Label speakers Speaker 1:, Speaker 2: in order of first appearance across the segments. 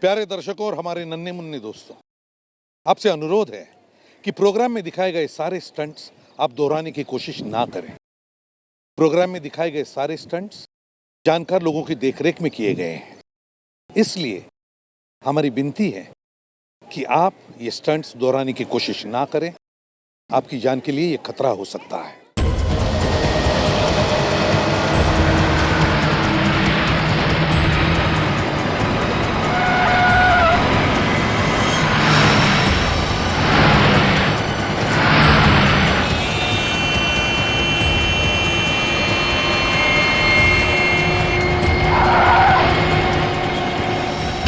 Speaker 1: प्यारे दर्शकों और हमारे नन्हे मुन्ने दोस्तों, आपसे अनुरोध है कि प्रोग्राम में दिखाए गए सारे स्टंट्स आप दोहराने की कोशिश ना करें। प्रोग्राम में दिखाए गए सारे स्टंट्स जानकार लोगों की देखरेख में किए गए हैं, इसलिए हमारी विनती है कि आप ये स्टंट्स दोहराने की कोशिश ना करें। आपकी जान के लिए ये खतरा हो सकता है।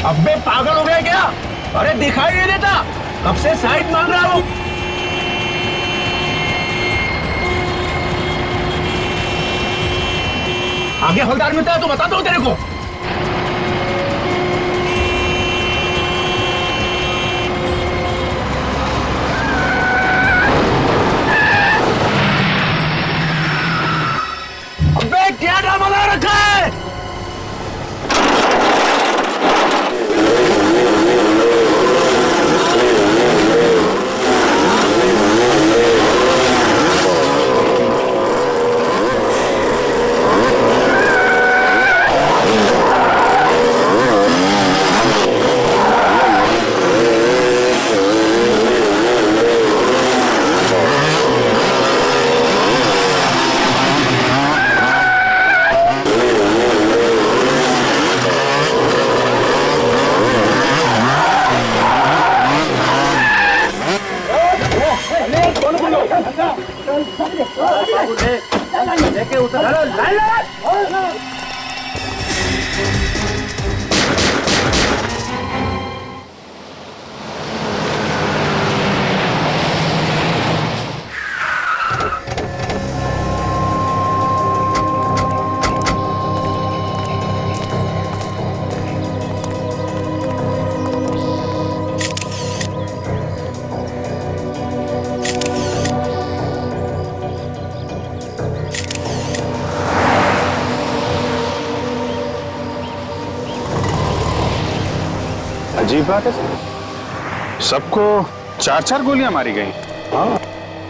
Speaker 2: अबे पागल हो गया क्या? अरे दिखाई नहीं देता, कब से साइड मांग रहा हूं। आगे हवलदार मिलता है तो बताता हूं तेरे को। अबे क्या ड्रामा लगा रखा है?
Speaker 3: अजीब बात है, सबको 4-4 गोलियां मारी गई।
Speaker 1: हाँ,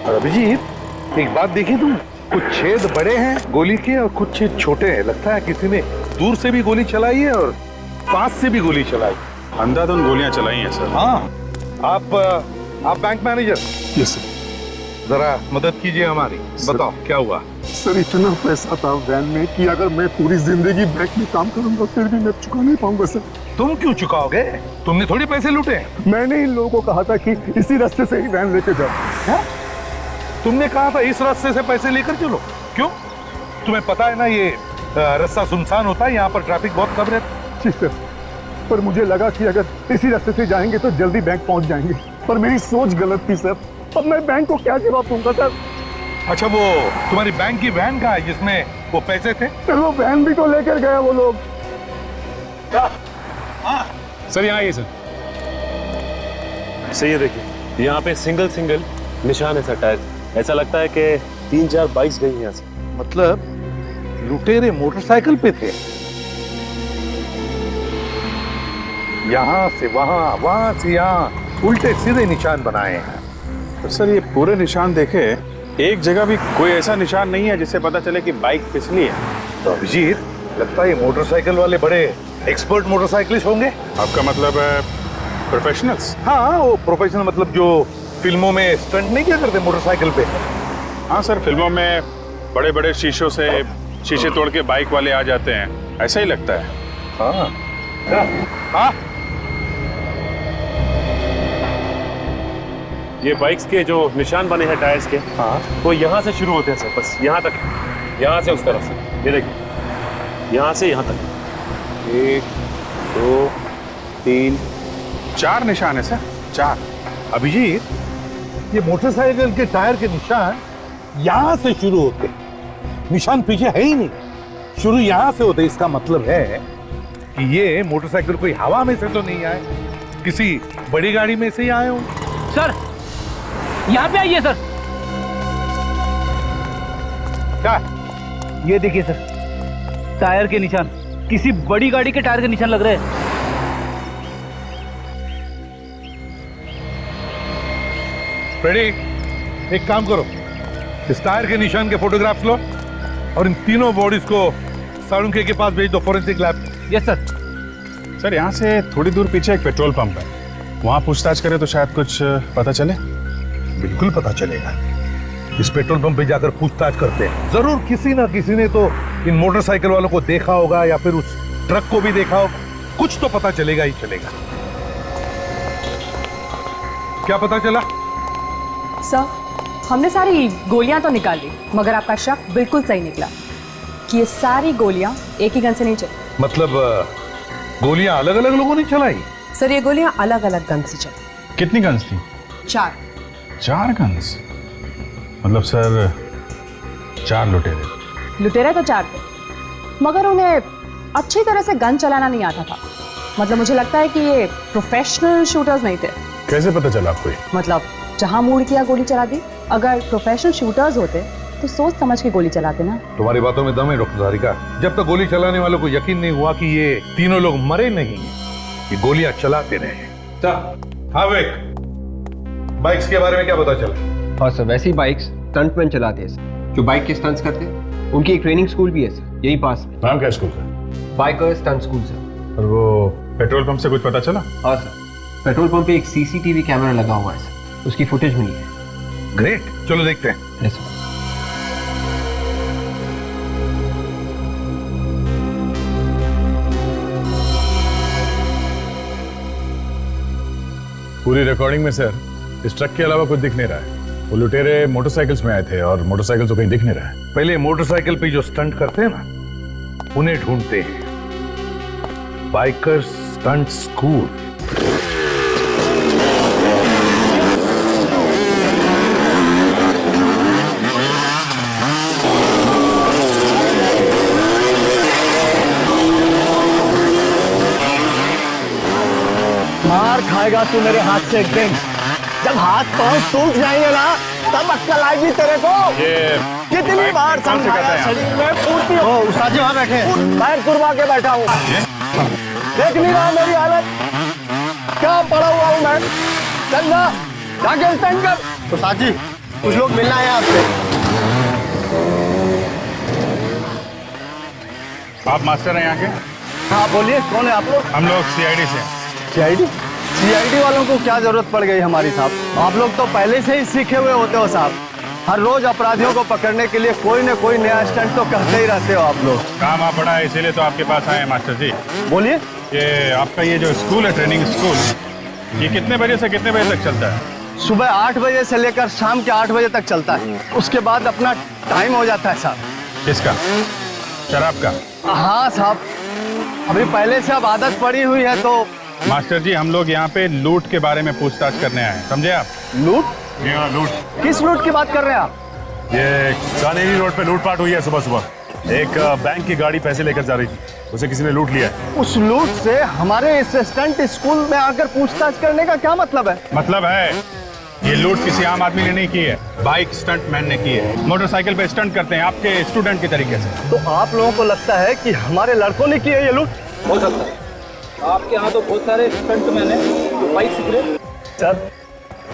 Speaker 1: और अभिजीत एक बात देखी तुम, कुछ छेद बड़े हैं गोली के और कुछ छेद छोटे हैं। लगता है किसी ने दूर से भी गोली चलाई है और पास से भी गोली चलाई।
Speaker 3: अंधाधुंध गोलियां चलाई हैं सर।
Speaker 1: हाँ, आप बैंक मैनेजर,
Speaker 4: यस सर।
Speaker 1: जरा मदद कीजिए हमारी। बताओ क्या हुआ?
Speaker 4: सर इतना पैसा था वैन में कि अगर मैं पूरी जिंदगी बैंक में काम करूंगा फिर भी मैं चुका नहीं पाऊंगा सर।
Speaker 1: तुम क्यों चुकाओगे? तुमने थोड़ी पैसे लूटे।
Speaker 4: मैंने इन लोगों को कहा था कि इसी रास्ते से ही वैन लेके जाओ।
Speaker 1: है? तुमने कहा था इस रास्ते से पैसे लेकर चलो। क्यों? तुम्हें पता है ना ये रास्ता सुनसान होता है, यहाँ पर ट्रैफिक बहुत कम रहता है।
Speaker 4: जी सर, पर मुझे लगा कि अगर इसी रास्ते से जाएंगे तो जल्दी बैंक पहुंच जाएंगे, पर मेरी सोच गलत थी सर। अब मैं बैंक को क्या जवाब दूंगा सर?
Speaker 1: अच्छा, वो तुम्हारी बैंक की वैन कहाँ है जिसमें वो पैसे थे?
Speaker 4: सर वो वैन भी तो लेकर गया वो लोग।
Speaker 5: सर यहाँ आइए सर। सही है, देखिए यहाँ पे सिंगल निशान है सर टायर। ऐसा लगता है कि 3-4 बाइक्स गई हैं यहाँ से।
Speaker 1: मतलब लुटेरे मोटरसाइकिल पे थे, यहाँ से वहां, वहां से यहाँ, उल्टे सीधे निशान बनाए हैं।
Speaker 3: तो सर ये पूरे निशान देखे, एक जगह भी कोई ऐसा निशान नहीं है जिससे पता चले कि बाइक फिसली है।
Speaker 1: तो अभिजीत, लगता है ये मोटरसाइकिल वाले बड़े एक्सपर्ट मोटरसाइकिलिस्ट होंगे।
Speaker 3: आपका मतलब है प्रोफेशनल्स?
Speaker 1: हाँ, वो प्रोफेशनल मतलब जो फिल्मों में स्टंट नहीं किया करते मोटरसाइकिल पे।
Speaker 3: हाँ सर, फिल्मों में बड़े बड़े शीशों से शीशे तोड़ के बाइक वाले आ जाते हैं, ऐसा ही लगता है।
Speaker 1: हाँ हाँ,
Speaker 5: ये बाइक्स के जो निशान बने हैं टायर्स के,
Speaker 1: हाँ,
Speaker 5: वो यहाँ से शुरू होते हैं सर, बस यहाँ तक, यहाँ से उस तरफ से। ये देखिए, यहाँ से यहाँ तक
Speaker 1: 1, 2, 3,
Speaker 3: 4 निशान है सर, 4।
Speaker 1: अभिजीत, ये मोटरसाइकिल के टायर के निशान यहाँ से शुरू होते, निशान पीछे है ही नहीं, शुरू यहाँ से होते। इसका मतलब है कि ये मोटरसाइकिल कोई हवा में से तो नहीं आए, किसी बड़ी गाड़ी में से ही आए हो।
Speaker 2: सर यहाँ पे आइए सर।
Speaker 1: क्या?
Speaker 2: ये देखिए सर, टायर के निशान, किसी बड़ी गाड़ी के टायर के निशान लग रहे हैं।
Speaker 1: फ्रेडी, एक काम करो, इस टायर के निशान के फोटोग्राफ्स लो और इन तीनों बॉडीज को साळुंखे के पास भेज दो forensic lab.
Speaker 2: Yes sir.
Speaker 3: Sir यहाँ से थोड़ी दूर पीछे एक पेट्रोल पंप है, वहाँ पूछताछ करें तो शायद कुछ पता चले।
Speaker 1: बिल्कुल पता चलेगा। इस पेट्रोल पंप पे जाकर पूछताछ करते हैं, जरूर किसी ना किसी ने तो इन मोटरसाइकिल वालों को देखा होगा या फिर उस ट्रक को भी देखा होगा। कुछ तो पता चलेगा ही चलेगा। क्या पता चला?
Speaker 6: सर, हमने सारी गोलियां तो निकाल ली, मगर आपका शक बिल्कुल सही निकला कि ये सारी गोलियां एक ही गन से नहीं चली।
Speaker 1: मतलब गोलियां अलग अलग लोगों ने चलाई?
Speaker 7: सर, ये गोलियां अलग अलग गन से चली।
Speaker 3: कितनी गन्स थी?
Speaker 7: 4।
Speaker 3: 4 गन्स? मतलब सर 4 लुटेरे?
Speaker 6: लुटेरे तो 4 थे, मगर उन्हें अच्छी तरह से गन चलाना नहीं आता था। मतलब मुझे लगता है कि ये प्रोफेशनल शूटर्स नहीं थे।
Speaker 3: कैसे पता चला आपको?
Speaker 6: मतलब जहां मूड किया गोली चला दी। अगर प्रोफेशनल शूटर्स होते तो सोच समझ के गोली चलाते ना।
Speaker 1: तुम्हारी बातों में दम है डॉक्टर धारिका। जब तक गोली चलाने वालों को यकीन नहीं हुआ कि ये तीनों लोग मरे नहीं, ये गोलियां चलाते रहे। हाँ विक, बाइक्स के बारे में क्या पता चला?
Speaker 2: हाँ सर, वैसी बाइक्स स्टंटमैन चलाते हैं सर, जो बाइक के स्टंट्स करते हैं। उनकी एक ट्रेनिंग स्कूल भी है सर, यही पास में।
Speaker 3: नाम क्या स्कूल का?
Speaker 2: Biker stunt school sir.
Speaker 3: और वो पेट्रोल पंप से कुछ पता चला?
Speaker 2: हाँ सर, पेट्रोल पंप पे एक सीसीटीवी कैमरा लगा हुआ है सर, उसकी फुटेज मिली है।
Speaker 1: ग्रेट, चलो देखते हैं।
Speaker 2: Yes sir.
Speaker 3: पूरी रिकॉर्डिंग में सर इस ट्रक के अलावा कुछ दिख नहीं रहा है। वो लुटेरे मोटरसाइकिल्स में आए थे और मोटरसाइकिल तो कहीं दिख नहीं रहा है।
Speaker 1: पहले मोटरसाइकिल पे जो स्टंट करते हैं ना, उन्हें ढूंढते हैं। Biker stunt school.
Speaker 4: मार खाएगा तू मेरे हाथ से एक दिन। जब हाथ पांव टूट जाएंगे ना, तब अक्कल आएगी तेरे को। कितनी बार समझाया, शरीर में पूर्ति हो। उस्ताद जी वहाँ बैठे, पैर कुर्बा के बैठा हूँ। देख नहीं रहा मेरी हालत, क्या पड़ा हुआ हूँ मैं। चल जा, जाके स्टैंड कर। उस्ताद जी, कुछ लोग मिलना है आपसे।
Speaker 3: आप मास्टर हैं यहाँ के?
Speaker 4: हाँ बोलिए, कौन है आप लोग?
Speaker 3: हम लोग सीआईडी से हैं।
Speaker 4: सीआईडी वालों को क्या जरूरत पड़ गई हमारी साहब? आप लोग तो पहले से ही सीखे हुए होते हो साहब। हर रोज अपराधियों को पकड़ने के लिए कोई न कोई नया स्टंट तो करते ही रहते हो आप लोग।
Speaker 3: काम आप बड़ा है इसीलिए तो आपके पास आए हैं मास्टर जी।
Speaker 4: बोलिए।
Speaker 3: ये आपका ये जो स्कूल है, ट्रेनिंग स्कूल, ये कितने बजे से कितने बजे तक चलता है?
Speaker 4: सुबह 8 बजे से लेकर शाम के 8 बजे तक चलता है। उसके बाद अपना टाइम हो जाता है साहब।
Speaker 3: किसका? शराब का?
Speaker 4: हाँ साहब, अभी पहले से अब आदत पड़ी हुई है तो।
Speaker 3: मास्टर जी, हम लोग यहाँ पे लूट के बारे में पूछताछ करने आए हैं, समझे आप?
Speaker 4: लूट?
Speaker 3: लूट।
Speaker 4: किस लूट की बात कर रहे हैं आप?
Speaker 5: ये कानेरी रोड पे लूटपाट हुई है सुबह सुबह। एक बैंक की गाड़ी पैसे लेकर जा रही थी, उसे किसी ने लूट लिया है।
Speaker 4: उस लूट से हमारे इस स्टंट स्कूल में आकर पूछताछ करने का क्या मतलब है?
Speaker 3: मतलब है ये लूट किसी आम आदमी ने नहीं की है, बाइक स्टंट मैन ने की है। मोटरसाइकिल पे स्टंट करते हैं आपके स्टूडेंट की तरीके से।
Speaker 4: तो आप लोगों को लगता है कि हमारे लड़कों ने की है ये लूट?
Speaker 2: हो सकता है, आपके यहाँ तो बहुत सारे स्टंटमैन हैं जो बाइक सीख रहे।
Speaker 4: सर,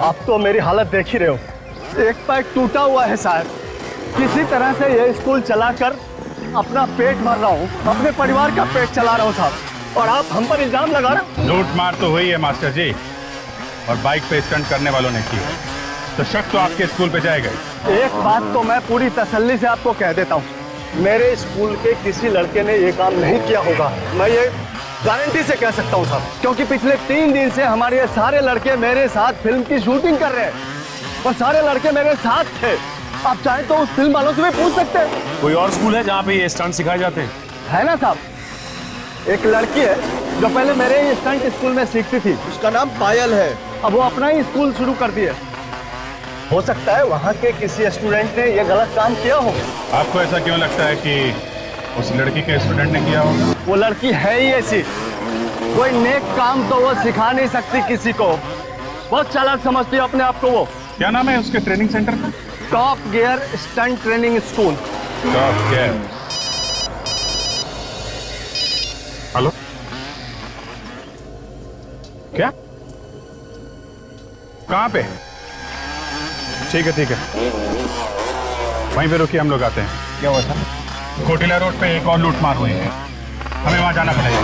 Speaker 4: आप तो मेरी हालत देख ही रहे हो, एक पैर टूटा हुआ है साहब। किसी तरह से ये स्कूल चलाकर अपना पेट भर रहा हूँ, अपने परिवार का पेट चला रहा हूँ साहब, और आप हम पर इल्जाम लगा रहे हो।
Speaker 3: लूट मार तो हुई है मास्टर जी, और बाइक पे स्टंट करने वालों ने की है, तो शक तो आपके स्कूल पे जाएगा ही।
Speaker 4: एक बात तो मैं पूरी तसल्ली से आपको कह देता हूँ, मेरे स्कूल के किसी लड़के ने ये काम नहीं किया होगा। मैं ये गारंटी से कह सकता हूँ साहब, क्योंकि पिछले 3 दिन से हमारे ये सारे लड़के मेरे साथ फिल्म की शूटिंग कर रहे हैं, और सारे लड़के मेरे साथ थे। आप चाहें तो उस फिल्म वालों से भी पूछ सकते हैं।
Speaker 5: कोई और स्कूल है जहाँ पे ये स्टंट सिखाए जाते हैं?
Speaker 4: है ना साहब, एक लड़की है जो पहले मेरे ही स्टंट स्कूल में सीखती थी, उसका नाम पायल है। अब वो अपना ही स्कूल शुरू कर दिया। हो सकता है वहाँ के किसी स्टूडेंट ने ये गलत काम किया हो।
Speaker 3: आपको ऐसा क्यों लगता है कि उस लड़की के स्टूडेंट ने किया होगा?
Speaker 4: वो लड़की है ही ऐसी, कोई नेक काम तो वो सिखा नहीं सकती किसी को, बहुत चालाक समझती है अपने आप को वो।
Speaker 3: क्या नाम है उसके ट्रेनिंग सेंटर का?
Speaker 4: Top gear stunt training school.
Speaker 3: Top gear. Hello, क्या? कहाँ पे? ठीक है वहीं पे रुकिए, हम लोग आते हैं।
Speaker 2: क्या हुआ था?
Speaker 3: कोटिला रोड पे एक और लूट मार हुई है, हमें वहां जाना पड़ेगा।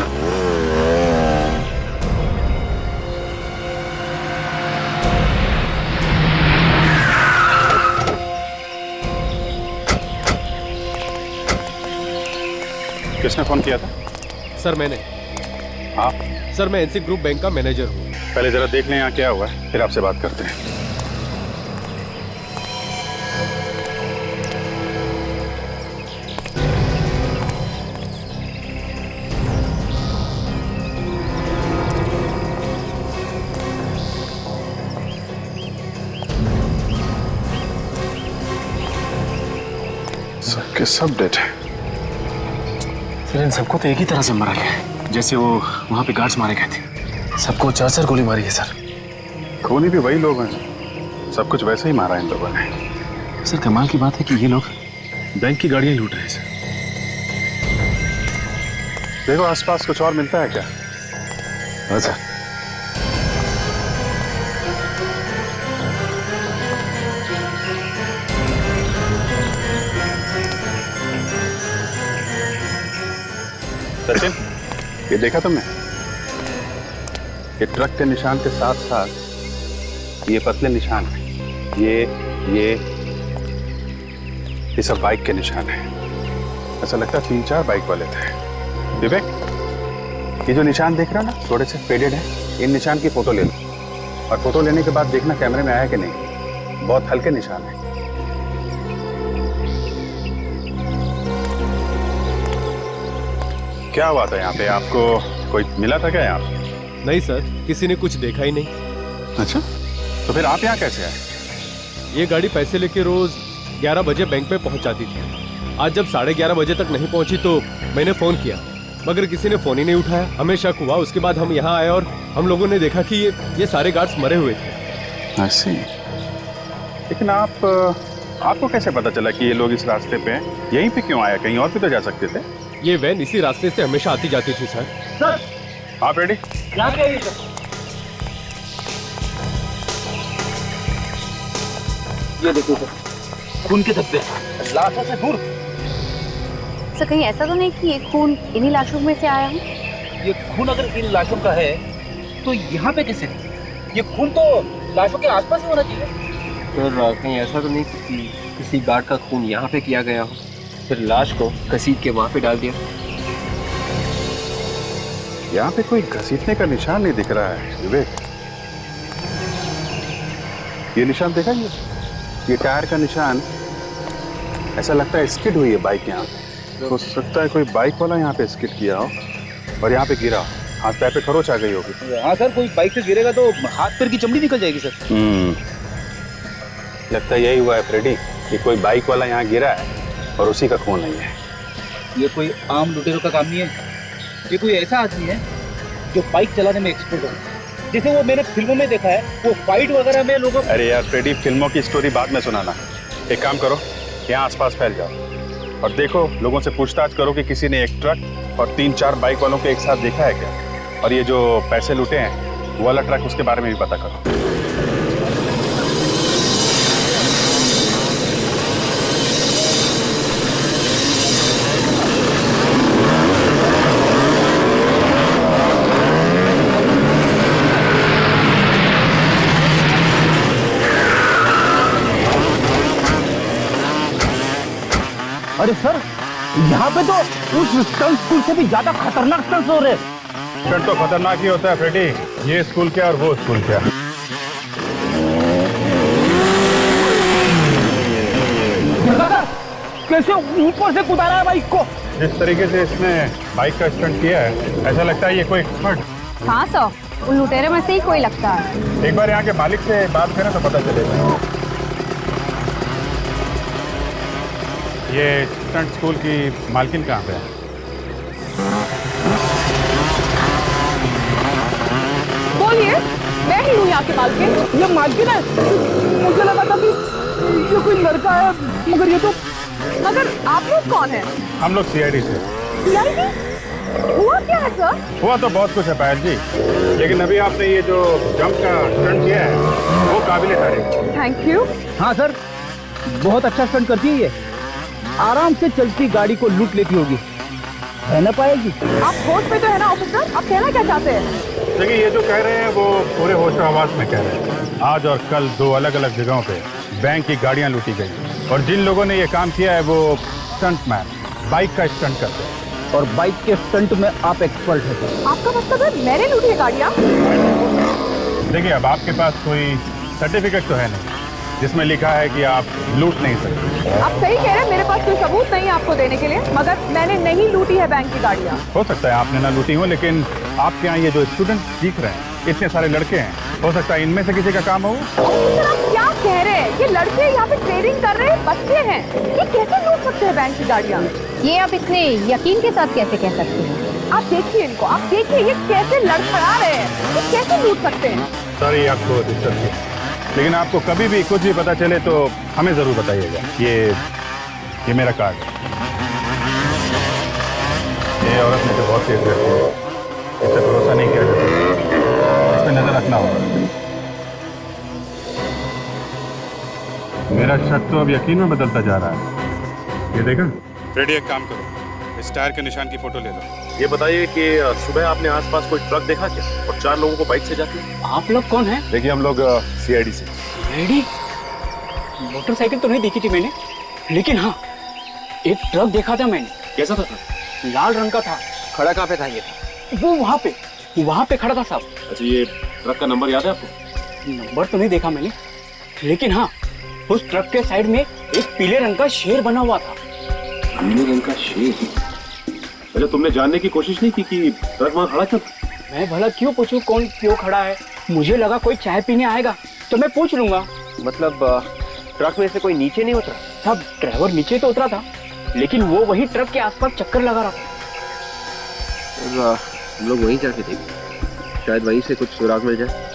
Speaker 3: किसने फोन किया था?
Speaker 2: सर मैंने।
Speaker 3: हाँ
Speaker 2: सर मैं एनसी ग्रुप बैंक का मैनेजर हूँ।
Speaker 3: पहले जरा देख लें यहाँ क्या हुआ है, फिर आपसे बात करते हैं। सबके सब डेड है।
Speaker 8: सर इन सबको तो एक ही तरह से मारा गया है, जैसे वो वहाँ पे गार्ड्स मारे गए थे। सबको 4 गोली मारी है सर।
Speaker 3: खूनी भी वही लोग हैं, सब कुछ वैसे ही मारा इन लोगों ने।
Speaker 8: सर कमाल की बात है कि ये लोग बैंक की गाड़ियाँ लूट रहे हैं सर।
Speaker 3: देखो आसपास कुछ और मिलता है क्या?
Speaker 8: हाँ सर।
Speaker 3: सचिन, ये देखा तुमने? ये ट्रक के निशान के साथ साथ ये पतले निशान हैं। ये सब बाइक के निशान हैं। ऐसा लगता है 3-4 बाइक वाले थे। विवेक, ये जो निशान देख रहा ना, थोड़े से फेडेड है, इन निशान की फोटो ले लो और फोटो लेने के बाद देखना कैमरे में आया कि नहीं। बहुत हल्के निशान है। क्या हुआ था यहाँ पे? आपको कोई मिला था क्या यहाँ?
Speaker 2: नहीं सर, किसी ने कुछ देखा ही नहीं।
Speaker 3: अच्छा, तो फिर आप यहाँ कैसे आए?
Speaker 2: ये गाड़ी पैसे लेके रोज 11 बजे बैंक में पहुंच जाती थी। आज जब 11:30 बजे तक नहीं पहुंची तो मैंने फोन किया, मगर किसी ने फोन ही नहीं उठाया। हमें शक हुआ, उसके बाद हम यहाँ आए और हम लोगों ने देखा कि ये सारे गार्ड्स मरे हुए थे।
Speaker 3: ऐसे? लेकिन आपको कैसे पता चला कि ये लोग इस रास्ते पे हैं? यहीं पे क्यों आया? कहीं और भी तो जा सकते थे।
Speaker 2: ये वैन इसी रास्ते से हमेशा आती जाती थी सर।
Speaker 3: आप रेडी?
Speaker 9: ये देखो सर, खून के धब्बे लाशों से दूर।
Speaker 10: सर कहीं ऐसा तो नहीं कि ये खून इन्हीं लाशों में से आया हो?
Speaker 9: ये खून अगर इन लाशों का है तो यहाँ पे कैसे? ये खून तो लाशों के आसपास ही होना चाहिए।
Speaker 2: सर कहीं ऐसा तो नहीं कि किसी गार्ड का खून यहाँ पे किया गया हो, फिर लाश को घसीट के वहाँ पे डाल दिया?
Speaker 3: यहाँ पे कोई घसीटने का निशान नहीं दिख रहा है विवेक। ये निशान देखा? ये टायर का निशान, ऐसा लगता है स्किड हुई है बाइक यहाँ पे। हो सकता है कोई बाइक वाला यहाँ पे स्किड किया हो और यहाँ पे गिरा हो, हाथ पैर पे खरोच आ गई होगी।
Speaker 9: हाँ सर, कोई बाइक से गिरेगा तो हाथ पैर की चमड़ी निकल जाएगी सर।
Speaker 3: लगता है यही हुआ है फ्रेडी, कि कोई बाइक वाला यहाँ गिरा है और उसी का खून नहीं है।
Speaker 9: ये कोई आम लुटेरों का काम नहीं है, ये कोई ऐसा आदमी है जो बाइक चलाने में एक्सपर्ट हो। जैसे वो मैंने फिल्मों में देखा है, वो फाइट वगैरह में लोगों।
Speaker 3: अरे यार फ्रेडी, फिल्मों की स्टोरी बाद में सुनाना। एक काम करो, यहाँ आसपास फैल जाओ और देखो, लोगों से पूछताछ करो कि किसी ने एक ट्रक और 3-4 बाइक वालों को एक साथ देखा है क्या। और ये जो पैसे लूटे हैं वो वाला ट्रक, उसके बारे में भी पता करो।
Speaker 9: अरे सर, यहाँ पे तो उस स्टंट स्कूल से भी ज्यादा खतरनाक स्टंट हो रहे हैं।
Speaker 3: स्टंट तो खतरनाक ही होता है फ्रेडी, ये स्कूल क्या और वो स्कूल क्या।
Speaker 9: कैसे ऊपर से कुदारा है बाइक को?
Speaker 3: जिस तरीके से इसने बाइक का स्टंट किया है, ऐसा लगता है ये कोई एक्सपर्ट।
Speaker 10: हाँ सर, उन लुटेरे में से ही कोई लगता है।
Speaker 3: एक बार यहाँ के मालिक से बात करें तो पता चलेगा। ये स्टंट स्कूल की मालकिन कहाँ पे है?
Speaker 6: बोलिए, मैं ही हूँ यहाँ के मालकिन।
Speaker 9: ये मालकिन है? मुझे लगा था कि ये कोई लड़का है, मगर ये तो।
Speaker 6: मगर आप लोग कौन हैं?
Speaker 3: हम लोग CID से।
Speaker 6: CID?
Speaker 10: हुआ क्या है सर?
Speaker 3: हुआ तो बहुत कुछ है पायल जी, लेकिन अभी आपने ये जो जंप का स्टंट किया है वो काबिले तारीफ।
Speaker 10: Thank you.
Speaker 9: हाँ सर, बहुत अच्छा स्टंट करती है ये। आराम से चलती गाड़ी को लूट लेती होगी, है ना पायल जी?
Speaker 6: आप होश पे तो है ना ऑफिसर? आप कहना क्या चाहते हैं?
Speaker 3: देखिए, ये जो कह रहे हैं वो पूरे होश आवाज में कह रहे हैं। आज और कल 2 अलग-अलग जगहों पे बैंक की गाड़ियां लूटी गई और जिन लोगों ने ये काम किया है वो स्टंटमैन, बाइक का स्टंट करते हैं।
Speaker 9: और बाइक के स्टंट में आप एक्सपर्ट हैं सर।
Speaker 6: आपका मतलब है मैंने लूटी है गाड़ियाँ?
Speaker 3: देखिए, अब आपके पास कोई सर्टिफिकेट तो है नहीं जिसमें लिखा है कि आप लूट नहीं सकते।
Speaker 6: आप सही कह रहे हैं, मेरे पास कोई सबूत नहीं है आपको देने के लिए, मगर मैंने नहीं लूटी है बैंक की गाड़ियाँ।
Speaker 3: हो सकता है आपने ना लूटी हो, लेकिन आपके यहाँ ये जो स्टूडेंट सीख रहे हैं, इतने सारे लड़के हैं, हो सकता है इनमें से किसी का काम हो।
Speaker 6: सर आप क्या कह रहे हैं? ये लड़के यहाँ पे ट्रेनिंग कर रहे हैं, बच्चे हैं, ये कैसे लूट सकते हैं बैंक की गाड़ियाँ?
Speaker 10: ये आप इतने यकीन के साथ कैसे कह सकते हैं?
Speaker 6: आप देखिए इनको, आप देखिए ये कैसे लड़खड़ा रहे हैं, ये कैसे लूट सकते हैं?
Speaker 3: सॉरी आपको डिस्टर्ब किया, लेकिन आपको कभी भी कुछ भी पता चले तो हमें जरूर बताइएगा। ये मेरा कार्ड है। ये औरत मुझे बहुत तेज रहती है, इससे भरोसा नहीं किया जाता, इस पर नजर रखना होगा। मेरा शक तो अब यकीन में बदलता जा रहा है। ये देखा फ्रेडी, एक काम करो, इस टायर के निशान की फोटो ले लो।
Speaker 8: ये बताइए कि सुबह आपने आसपास कोई ट्रक देखा क्या, और 4 लोगों को बाइक से जाते?
Speaker 9: आप लोग कौन है?
Speaker 3: देखिए, हम लोग CID से।
Speaker 9: रेडी? मोटरसाइकिल तो नहीं देखी थी मैंने, लेकिन हाँ एक ट्रक देखा था मैंने।
Speaker 8: कैसा था ट्रक?
Speaker 9: लाल रंग का था।
Speaker 8: खड़ा कहाँ पे था ये?
Speaker 9: वो वहाँ पे खड़ा था साहब।
Speaker 8: अच्छा, ये ट्रक का नंबर याद है आपको?
Speaker 9: नंबर तो नहीं देखा मैंने, लेकिन हाँ उस ट्रक के साइड में एक पीले रंग का शेर बना हुआ था।
Speaker 8: पीले रंग का शेर? अच्छा, तुमने जानने की कोशिश नहीं की कि ट्रक वहाँ खड़ा क्यों?
Speaker 9: मैं भला क्यों पूछूं कौन क्यों खड़ा है? मुझे लगा कोई चाय पीने आएगा तो मैं पूछ लूंगा।
Speaker 8: मतलब ट्रक में से कोई नीचे नहीं उतरा?
Speaker 9: सब ड्राइवर नीचे तो उतरा था, लेकिन वो वही ट्रक के आसपास चक्कर लगा रहा था।
Speaker 8: हम लोग वहीं जाके देखें, शायद वहीं से कुछ सुराग मिल जाए।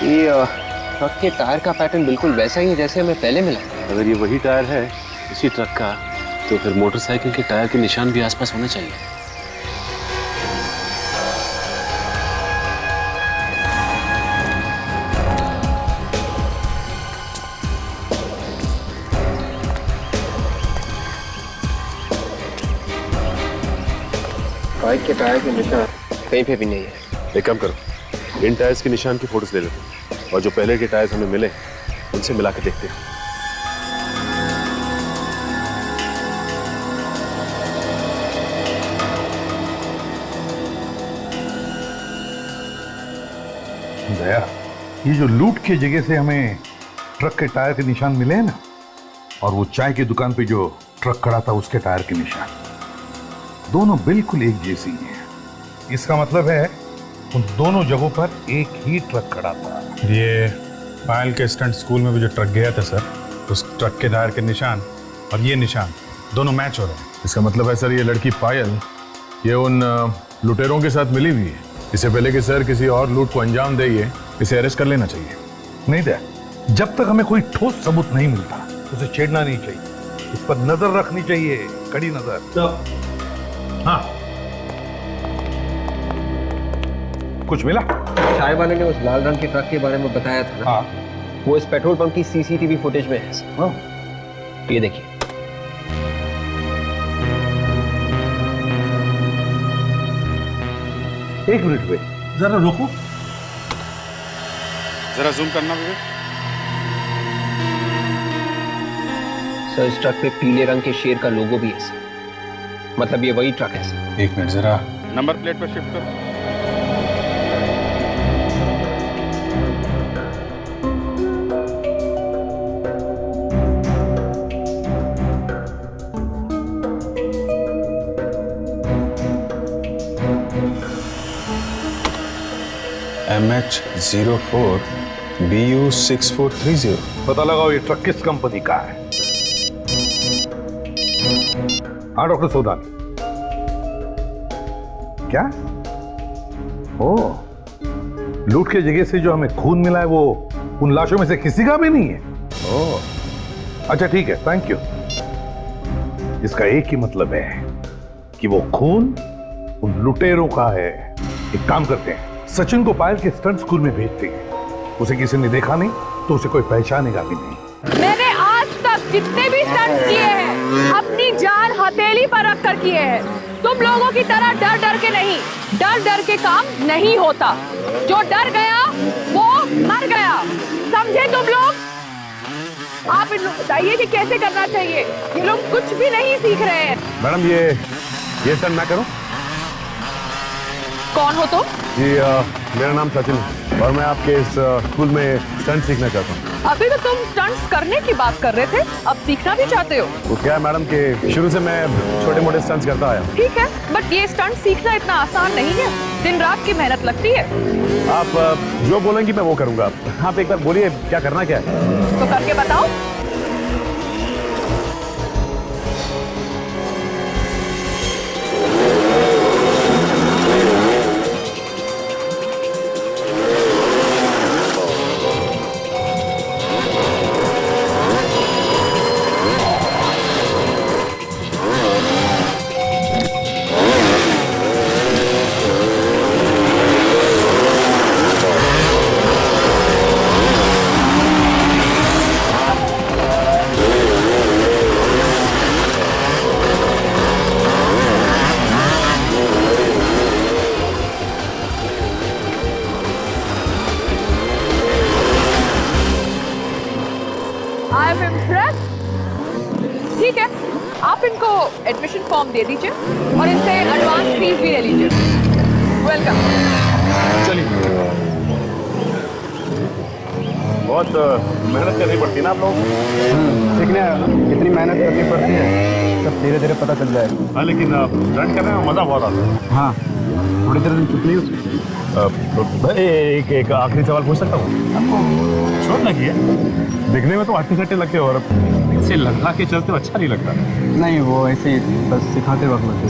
Speaker 11: ये ट्रक के टायर का पैटर्न बिल्कुल वैसा ही है जैसे हमें पहले मिला।
Speaker 8: अगर ये वही टायर है इसी ट्रक का, तो फिर मोटरसाइकिल के टायर के निशान भी आसपास होने चाहिए।
Speaker 11: बाइक के टायर के निशान कहीं पे भी नहीं है।
Speaker 8: एक काम करो, इन टायर्स के निशान की फोटोज ले लो और जो पहले के टायर्स हमें मिले उनसे मिला के देखते हैं।
Speaker 1: दया, ये जो लूट की जगह से हमें ट्रक के टायर के निशान मिले हैं ना, और वो चाय की दुकान पे जो ट्रक खड़ा था उसके टायर के निशान, दोनों बिल्कुल एक जैसी हैं। इसका मतलब है उन दोनों जगहों पर एक ही ट्रक खड़ा था।
Speaker 3: ये पायल के स्टंट स्कूल में भी जो ट्रक गया था सर, उस ट्रक के टायर के निशान और ये निशान दोनों मैच हो रहे हैं।
Speaker 5: इसका मतलब है सर, ये लड़की पायल ये उन लुटेरों के साथ मिली हुई है। इससे पहले कि सर किसी और लूट को अंजाम दे, इसे अरेस्ट कर लेना चाहिए।
Speaker 1: नहीं दया, जब तक हमें कोई ठोस सबूत नहीं मिलता उसे छेड़ना नहीं चाहिए, इस पर नजर रखनी चाहिए, कड़ी नजर। हाँ, कुछ मिला?
Speaker 11: चाय वाले ने उस लाल रंग के ट्रक के बारे में बताया था ना।
Speaker 1: हाँ,
Speaker 11: वो इस पेट्रोल पंप की CCTV फुटेज में है।
Speaker 1: हाँ।
Speaker 11: ये देखिए,
Speaker 1: एक मिनट पे जरा रुको,
Speaker 3: जरा जूम करना भी।
Speaker 11: सर इस ट्रक पे पीले रंग के शेर का लोगो भी है सर। मतलब ये वही ट्रक है सर।
Speaker 3: एक मिनट, जरा नंबर प्लेट पर शिफ्ट करो। MH04 BU 6430।
Speaker 1: पता लगाओ ये ट्रक किस कंपनी का है। हाँ डॉक्टर सोधानी। क्या? ओ, लूट के जगह से जो हमें खून मिला है वो उन लाशों में से किसी का भी नहीं है। ओ, अच्छा ठीक है, थैंक यू। इसका एक ही मतलब है कि वो खून उन लुटेरों का है। एक काम करते हैं, सचिन को पायल के स्टंट स्कूल में भेजते हैं। उसे किसी ने देखा नहीं तो उसे कोई पहचानेगा भी नहीं।
Speaker 6: मैंने आज तक जितने भी स्टंट किए हैं अपनी जान हथेली पर रख कर किए हैं। तुम लोगों की तरह डर डर के नहीं, डर डर के काम नहीं होता। जो डर गया वो मर गया, समझे तुम लोग? आप इन लोग बताइए कि कैसे करना चाहिए। ये लोग कुछ भी नहीं सीख रहे हैं।
Speaker 3: मैडम ये स्टंट मैं करूं?
Speaker 6: कौन हो तुम?
Speaker 3: जी मेरा नाम सचिन है और मैं आपके इस स्कूल में स्टंट सीखना चाहता हूँ।
Speaker 6: अभी तो तुम स्टंट्स करने की बात कर रहे थे, अब सीखना भी चाहते हो?
Speaker 3: तो क्या है मैडम कि शुरू से मैं छोटे मोटे स्टंट्स करता आया हूँ।
Speaker 6: ठीक है, बट ये स्टंट सीखना इतना आसान नहीं है। दिन रात की मेहनत लगती है।
Speaker 3: आप जो बोलेंगी मैं वो करूँगा। आप एक बार बोलिए क्या करना क्या है?
Speaker 6: तो करके बताओ। ठीक है, आप इनको एडमिशन फॉर्म दे दीजिए और इनसे एडवांस फीस भी ले लीजिए। वेलकम।
Speaker 3: चलिए, बहुत मेहनत करनी पड़ती है ना आप लोग
Speaker 4: सीखने कितनी मेहनत करनी पड़ती है सब धीरे धीरे पता चल जाएगा।
Speaker 3: हाँ लेकिन स्टंट करने में मजा बहुत आता है।
Speaker 4: हाँ, थोड़ी देर में कितनी
Speaker 3: एक आखिरी सवाल पूछ सकता हूँ? आपको चोट लगी है? दिखने में तो हट्टे सट्टे लगते हो और इसे लगा के चलते हो अच्छा नहीं लगता।
Speaker 4: नहीं, वो ऐसे ही बस सिखाते वक्त लगते।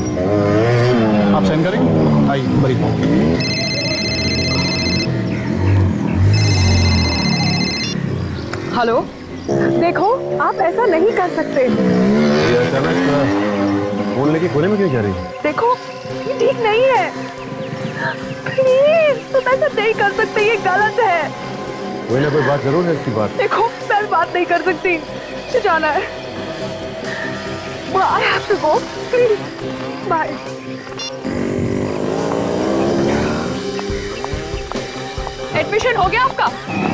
Speaker 3: आप साइन करेंगे? आइए बड़ी
Speaker 6: हेलो, देखो आप ऐसा नहीं कर सकते।
Speaker 3: अचानक फोन लेके कोने में क्यों जा रही है?
Speaker 6: देखो ये ठीक नहीं है, प्लीज तुम ऐसा नहीं कर सकते, ये गलत है।
Speaker 3: कोई ना कोई बात जरूर है इसकी बात।
Speaker 6: देखो मैं बात नहीं कर सकती, मुझे जाना है। I have to go, please. Bye. Admission हो गया आपका?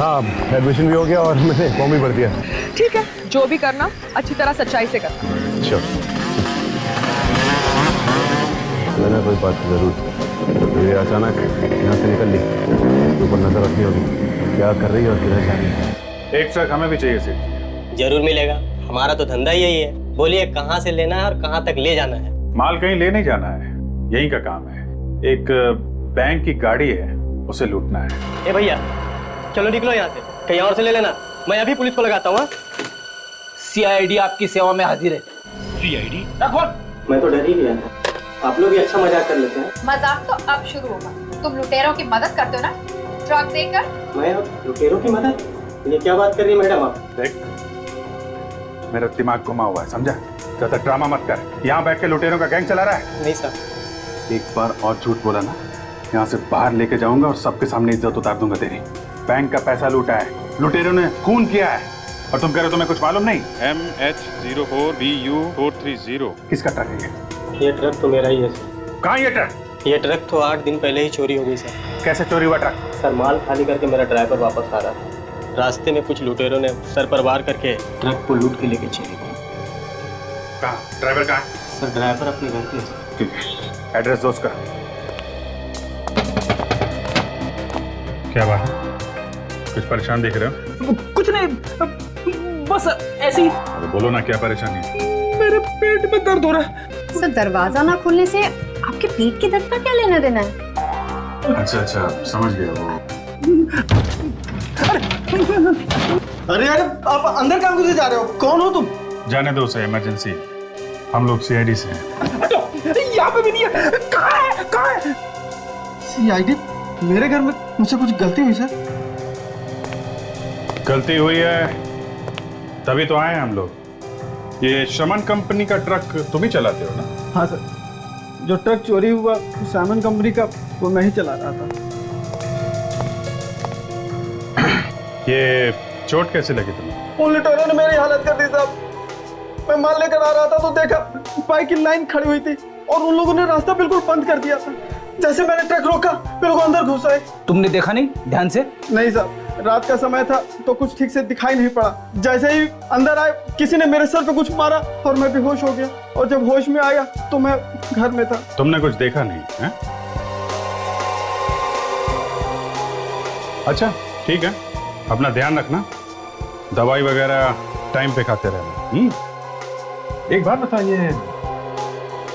Speaker 3: हाँ, एडमिशन भी हो गया और मैंने फॉर्म भी भर दिया।
Speaker 6: ठीक है, जो भी करना अच्छी तरह सच्चाई से करना।
Speaker 3: Sure. मैंने कोई बात जरूर। तो ये अचानक यहाँ से निकल ली, ऊपर नजर रखनी होगी क्या कर रही है और किधर जा रही है। एक ट्रक हमें भी चाहिए सेठ।
Speaker 12: जरूर मिलेगा, हमारा तो धंधा यही है। बोलिए कहाँ से लेना है और कहाँ तक ले जाना है?
Speaker 3: माल कहीं ले नहीं जाना है, यही का काम है। एक बैंक की गाड़ी है, उसे लूटना है।
Speaker 12: ए भैया चलो निकलो यहाँ से, कहीं और से ले लेना। मैं अभी पुलिस को लगाता हूँ।
Speaker 9: CID आपकी सेवा में हाजिर है।
Speaker 12: CID? मैं तो डर ही गया था। आप लोग भी अच्छा मजाक कर लेते हैं।
Speaker 10: मजाक तो अब शुरू होगा। तुम लुटेरों की मदद करते हो ना, ट्रक देकर।
Speaker 12: मैं लुटेरों की मदद? ये क्या बात कर रही है मैडम आप?
Speaker 3: देख, मेरा दिमाग घुमा हुआ है, समझा? ज्यादा ड्रामा मत कर। यहाँ बैठ के लुटेरों का गैंग चला रहा है?
Speaker 12: नहीं सर।
Speaker 3: एक बार और झूठ बोला ना, यहाँ से बाहर लेके जाऊंगा और सबके सामने इज्जत उतार दूंगा तेरी। बैंक का पैसा लूटा है, लुटेरों ने खून किया है और तुम कह रहे हो तुम्हें कुछ मालूम नहीं?
Speaker 5: MH04BU430।
Speaker 3: किसका ट्रक है
Speaker 12: ये ट्रक तो मेरा ही है सर।
Speaker 3: कहाँ ये ट्रक?
Speaker 12: ये ट्रक तो 8 दिन पहले ही चोरी हो गई सर।
Speaker 3: कैसे चोरी हुआ ट्रक?
Speaker 12: सर माल खाली करके मेरा ड्राइवर वापस आ रहा था, रास्ते में कुछ लुटेरों ने सर पर वार करके ट्रक को लूट के लेके चले गए।
Speaker 3: कहाँ? ड्राइवर कहाँ?
Speaker 12: सर ड्राइवर अपने घर पे है।
Speaker 3: ठीक है, एड्रेस दो उसका। क्या बात है? कुछ परेशान दिख रहे हो?
Speaker 9: कुछ नहीं, बस ऐसी।
Speaker 3: अरे बोलो ना क्या परेशानी है?
Speaker 9: मेरे पेट में दर्द हो रहा है।
Speaker 10: सर दरवाजा ना खुलने से आपके पेट के दर्द का क्या लेना देना है?
Speaker 3: अच्छा समझ गया वो।
Speaker 4: अरे यार आप अंदर काम कैसे जा रहे हो? कौन हो तुम?
Speaker 3: जाने दो उसे, इमरजेंसी। हम लोग सीआईडी से हैं।
Speaker 4: यहाँ पे भी नहीं है। कहाँ है? कहाँ है? सीआईडी? मेरे घर में मुझसे कुछ गलती हुई सर?
Speaker 3: गलती हुई है तभी तो आए हैं हम लोग। ये शमन कंपनी का ट्रक तुम ही चलाते हो ना?
Speaker 4: हाँ सर, जो ट्रक चोरी हुआ सामन कंपनी का, वो मैं ही चला रहा था।
Speaker 3: ये चोट कैसे लगी तुम्हें?
Speaker 4: उन लुटेरों ने मेरी हालत कर दी साहब। मैं माल लेकर आ रहा था तो देखा बाइक की लाइन खड़ी हुई थी और उन लोगों ने रास्ता बिल्कुल बंद कर दिया था। जैसे मैंने ट्रक रोका, फिर वो अंदर घुस आए।
Speaker 9: तुमने देखा नहीं ध्यान से?
Speaker 4: नहीं साहब, रात का समय था तो कुछ ठीक से दिखाई नहीं पड़ा। जैसे ही अंदर आए, किसी ने मेरे सर पे कुछ मारा और मैं बेहोश हो गया। और जब होश में आया तो मैं घर में था।
Speaker 3: तुमने कुछ देखा नहीं है? अच्छा ठीक है, अपना ध्यान रखना, दवाई वगैरह टाइम पे खाते रहना। एक बात बताइए,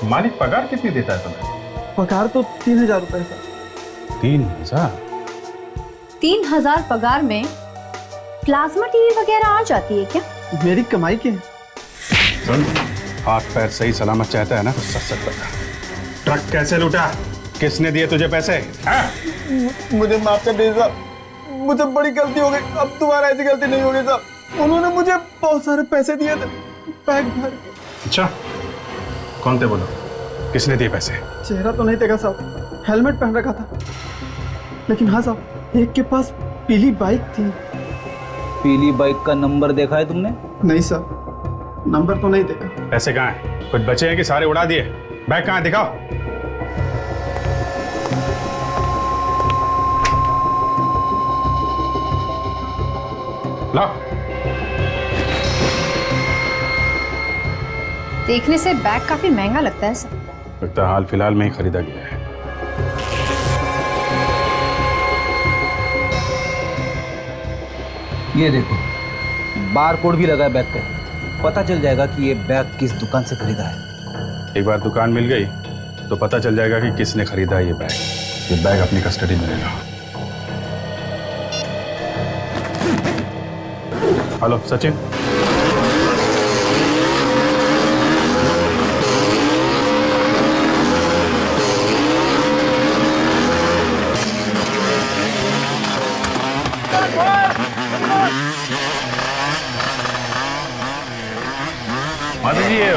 Speaker 3: मालिक पगार कितनी देता है तुम्हें?
Speaker 4: पगार तो 3000 रुपए सर।
Speaker 3: 3000?
Speaker 10: 3000 पगार में प्लाज्मा टीवी वगैरह आ जाती है क्या?
Speaker 4: मेरी कमाई की है।
Speaker 3: सुन, हाथ पैर सही सलामत चाहता है ना तो सच सच बता, ट्रक कैसे लूटा? किसने दिए तुझे पैसे?
Speaker 4: मुझे माफ कर दीजिए साहब, मुझे बड़ी गलती हो गई। अब दोबारा ऐसी गलती नहीं होगी साहब। उन्होंने मुझे बहुत सारे पैसे दिए थे, बैग भर।
Speaker 3: अच्छा, कौन थे बोलो, किसने दिए पैसे?
Speaker 4: चेहरा तो नहीं देखा साहब, हेलमेट पहन रखा था। लेकिन हाँ साहब, एक के पास पीली बाइक थी।
Speaker 9: पीली बाइक का नंबर देखा है तुमने?
Speaker 4: नहीं साहब, नंबर तो नहीं देखा।
Speaker 3: पैसे कहाँ हैं? कुछ बचे हैं कि सारे उड़ा दिए? बैग कहाँ है, दिखाओ। लाओ।
Speaker 10: देखने से बैग काफी महंगा लगता है सर।
Speaker 3: लगता है हाल फिलहाल में ही खरीदा गया है।
Speaker 9: ये देखो, बार कोड भी लगा है बैग पे। पता चल जाएगा कि ये बैग किस दुकान से खरीदा है।
Speaker 3: एक बार दुकान मिल गई तो पता चल जाएगा कि किसने खरीदा ये बैग। ये बैग अपनी कस्टडी में लेना। हेलो सचिन।
Speaker 5: माता जी, ये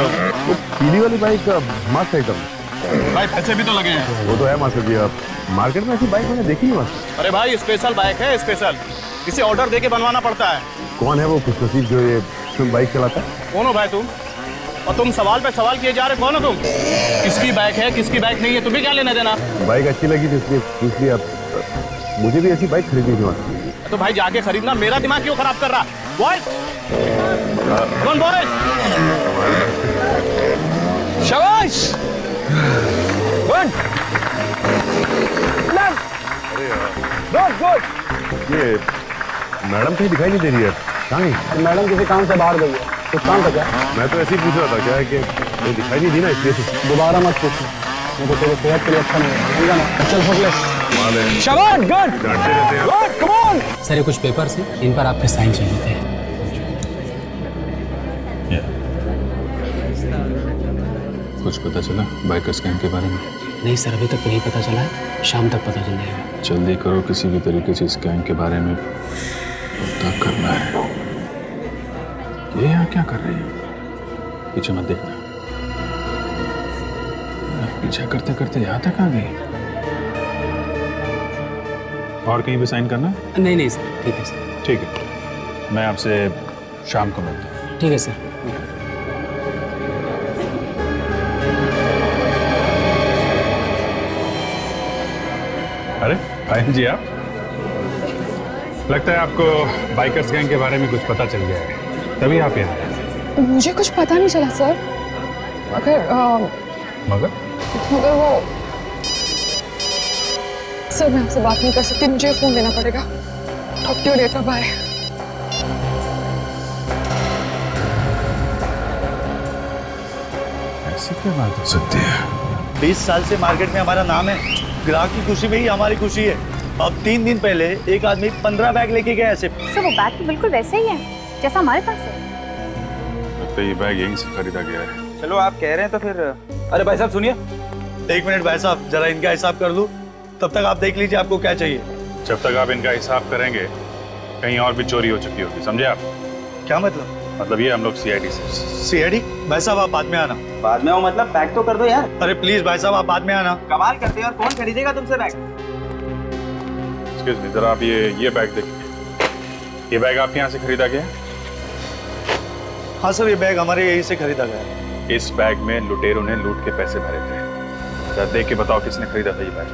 Speaker 5: वो पीली वाली बाइक मस्त है एकदम।
Speaker 3: भाई पैसे भी तो लगे हैं।
Speaker 5: वो तो है मास्टर जी, आप मार्केट में ऐसी बाइक मैंने देखी नहीं मास्टर।
Speaker 8: अरे भाई स्पेशल बाइक है, स्पेशल। इसे ऑर्डर देके बनवाना पड़ता है।
Speaker 5: कौन है वो खुशनसीब जो ये बाइक चलाता है?
Speaker 8: कौन हो भाई तुम? और तुम सवाल पे सवाल किए जा रहे, कौन हो तुम? किसकी बाइक है, किसकी बाइक नहीं है, तुम्हें क्या लेना देना?
Speaker 5: बाइक अच्छी लगी थी इसलिए पूछ लिया। मुझे भी ऐसी बाइक खरीदनी थी मास्टर।
Speaker 8: तो भाई जाके खरीदना, मेरा दिमाग क्यों खराब कर रहा? बॉयज, कौन बॉयज? शाबाश, गुड, गुड गुड।
Speaker 5: ये मैडम कहीं दिखाई नहीं दे रही है, कहाँ गई?
Speaker 4: मैडम किसी काम से बाहर गई है। कुछ काम था क्या?
Speaker 5: मैं तो ऐसे ही पूछ रहा था, क्या है कि वो दिखाई नहीं दी ना इसलिए से।
Speaker 4: दोबारा मत पूछना, मैं तो तेरे सेहत के लिए अच्छा नहीं है, समझा ना? चल फोकस।
Speaker 8: शाबाश, गुड,
Speaker 5: डांटते रहते हैं।
Speaker 8: Good, come on.
Speaker 11: सर ये कुछ पेपर्स हैं, इन पर आपके साइन चाहिए थे।
Speaker 3: कुछ पता चला बाइकर्स गैंग के बारे में?
Speaker 11: नहीं सर, अभी तक नहीं पता चला है, शाम तक पता चल जाएगा।
Speaker 3: जल्दी करो, किसी भी तरीके से इस गैंग के बारे में पता करना है। ये यहाँ क्या कर रही है? पीछे मत देखना। पीछा करते करते यहाँ तक आ गई। और कहीं भी साइन करना?
Speaker 11: नहीं नहीं सर, ठीक है सर।
Speaker 3: ठीक है, मैं आपसे शाम को मिलता हूँ।
Speaker 11: ठीक है सर।
Speaker 3: अरे आयन जी, आप लगता है आपको बाइकर्स गैंग के बारे में कुछ पता चल गया है, तभी आप यहाँ आए।
Speaker 6: मुझे कुछ पता नहीं चला सर,
Speaker 3: मगर
Speaker 6: वो सर, मैं आपसे बात नहीं कर सकती, मुझे फोन देना पड़ेगा। Talk to you later, bye.
Speaker 3: ऐसी क्या बात हो सकती है?
Speaker 13: 20 साल से मार्केट में हमारा नाम है, ग्राहक की खुशी में ही हमारी खुशी है। अब 3 दिन पहले एक आदमी 15 बैग लेके गया ऐसे।
Speaker 10: सर वो बैग तो बिल्कुल वैसे ही है जैसा हमारे पास है।
Speaker 3: लगता है ये बैग यहीं से खरीदा गया है।
Speaker 9: चलो आप कह रहे हैं तो फिर। अरे भाई साहब सुनिए।
Speaker 13: 1 मिनट भाई साहब, जरा इनका हिसाब कर लूं, तब तक आप देख लीजिए आपको क्या चाहिए।
Speaker 3: जब तक आप इनका हिसाब करेंगे कहीं और भी चोरी हो चुकी होगी, समझे आप?
Speaker 13: क्या मतलब?
Speaker 3: मतलब ये हम लोग सीआईडी से।
Speaker 13: सीआईडी? भाई साहब आप बाद में आना।
Speaker 9: बाद में आओ मतलब पैक तो कर दो यार।
Speaker 13: अरे प्लीज भाई साहब आप बाद में आना।
Speaker 9: कमाल करते हो यार, कौन खरीदेगा तुमसे बैग?
Speaker 3: एक्सक्यूज मी, जरा आप ये बैग देखिए। ये बैग आपके यहाँ से खरीदा गया है?
Speaker 13: हाँ सर, ये बैग हमारे यहीं से खरीदा गया है।
Speaker 3: इस बैग में लुटेरों ने लूट के पैसे भरे थे। जरा देख के बताओ किसने खरीदा था ये बैग।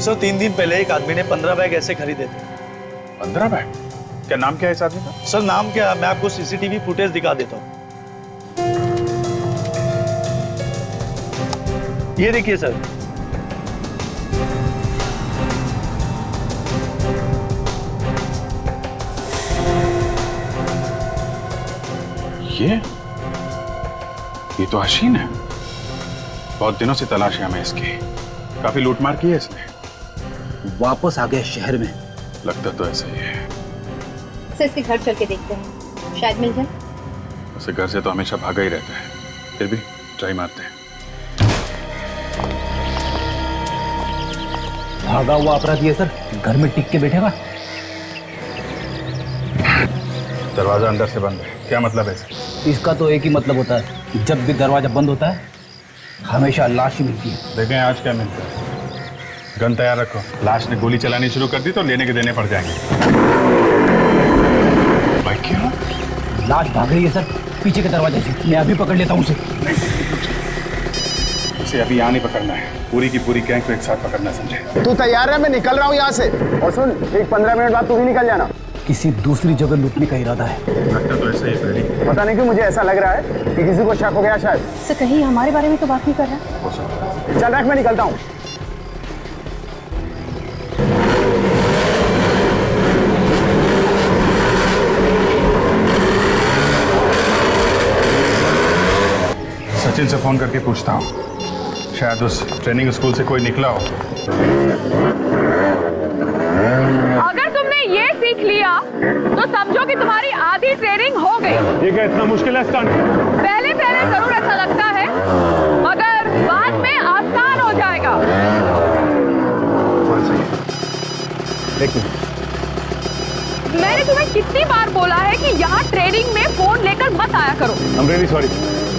Speaker 13: सर 3 दिन पहले एक आदमी ने 15 बैग ऐसे खरीदे थे।
Speaker 3: 15 बैग? क्या नाम क्या है इस आदमी का?
Speaker 13: सर नाम क्या, मैं आपको सीसीटीवी फुटेज दिखा देता हूँ। ये देखिए सर।
Speaker 3: ये तो हसीन है। बहुत दिनों से तलाश है हमें इसकी। काफी लूटमार की है इसने।
Speaker 9: वापस आ गया शहर में।
Speaker 3: लगता तो ऐसा ही है।
Speaker 10: सर इसके घर चल के देखते हैं, शायद मिल जाए।
Speaker 3: उसे घर से तो हमेशा भागा ही रहता है, फिर भी ट्राई मारते हैं।
Speaker 9: भागा हुआ अपराधी है सर, घर में टिक के बैठेगा।
Speaker 3: दरवाजा अंदर से बंद है, क्या मतलब है?
Speaker 9: इसका तो एक ही मतलब होता है, जब भी दरवाजा बंद होता है हमेशा लाश ही मिलती है।
Speaker 3: देखें आज क्या मिलता है। गन तैयार रखो, लाश ने गोली चलानी शुरू कर दी तो लेने के देने पड़ जाएंगे। भाई क्या?
Speaker 9: लाश भाग रही है सर, पीछे के दरवाजे से। मैं अभी पकड़ लेता हूँ उसे।
Speaker 3: उसे अभी यहाँ नहीं पकड़ना है, पूरी की पूरी गैंग को एक साथ पकड़ना, समझे?
Speaker 4: तू तैयार है? मैं निकल रहा हूँ यहाँ से। और सुन, एक 15 मिनट बाद तू ही निकल जाना।
Speaker 9: किसी दूसरी जगह लूटने का इरादा है।
Speaker 3: लगता तो ऐसा ही है।
Speaker 4: पता नहीं क्यों मुझे ऐसा लग रहा है कि किसी को शक हो गया शायद।
Speaker 10: सर कहीं हमारे बारे में तो बात नहीं कर रहा?
Speaker 3: हो सकता है।
Speaker 4: चल रख, मैं निकलता हूँ।
Speaker 3: सचिन से फोन करके पूछता हूँ, शायद उस ट्रेनिंग स्कूल से कोई निकला हो।
Speaker 6: अगर तुमने ये सीख लिया तो समझो कि तुम्हारी आधी ट्रेनिंग हो गई।
Speaker 2: ये क्या इतना मुश्किल है स्टंट?
Speaker 6: पहले जरूर ऐसा लगता है, मगर बाद में आसान हो जाएगा। मैंने तुम्हें कितनी बार बोला है कि यहाँ ट्रेनिंग में फोन लेकर मत आया करो।
Speaker 2: I'm really sorry.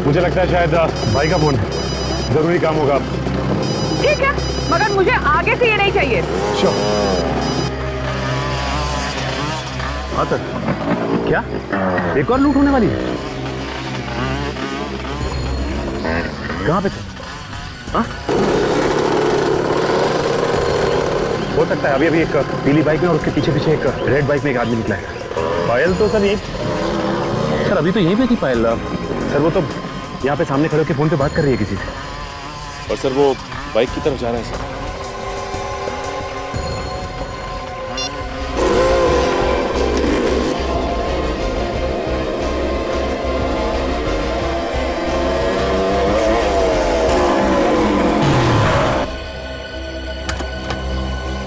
Speaker 2: मुझे लगता है शायद भाई का फोन है, जरूरी काम होगा।
Speaker 6: ठीक है, मगर मुझे आगे से ये नहीं चाहिए।
Speaker 8: हाँ सर। क्या एक और लूट होने वाली है? कहाँ पे? हाँ हो सकता है। अभी अभी एक पीली बाइक में और उसके पीछे पीछे एक रेड बाइक में एक आदमी निकला है। पायल तो सर ये सर अभी तो यहीं पे थी पायल। सर वो तो यहाँ पे सामने खड़े होकर फोन पे बात कर रही है किसी से।
Speaker 2: और सर वो बाइक की तरफ जा रहा है सर।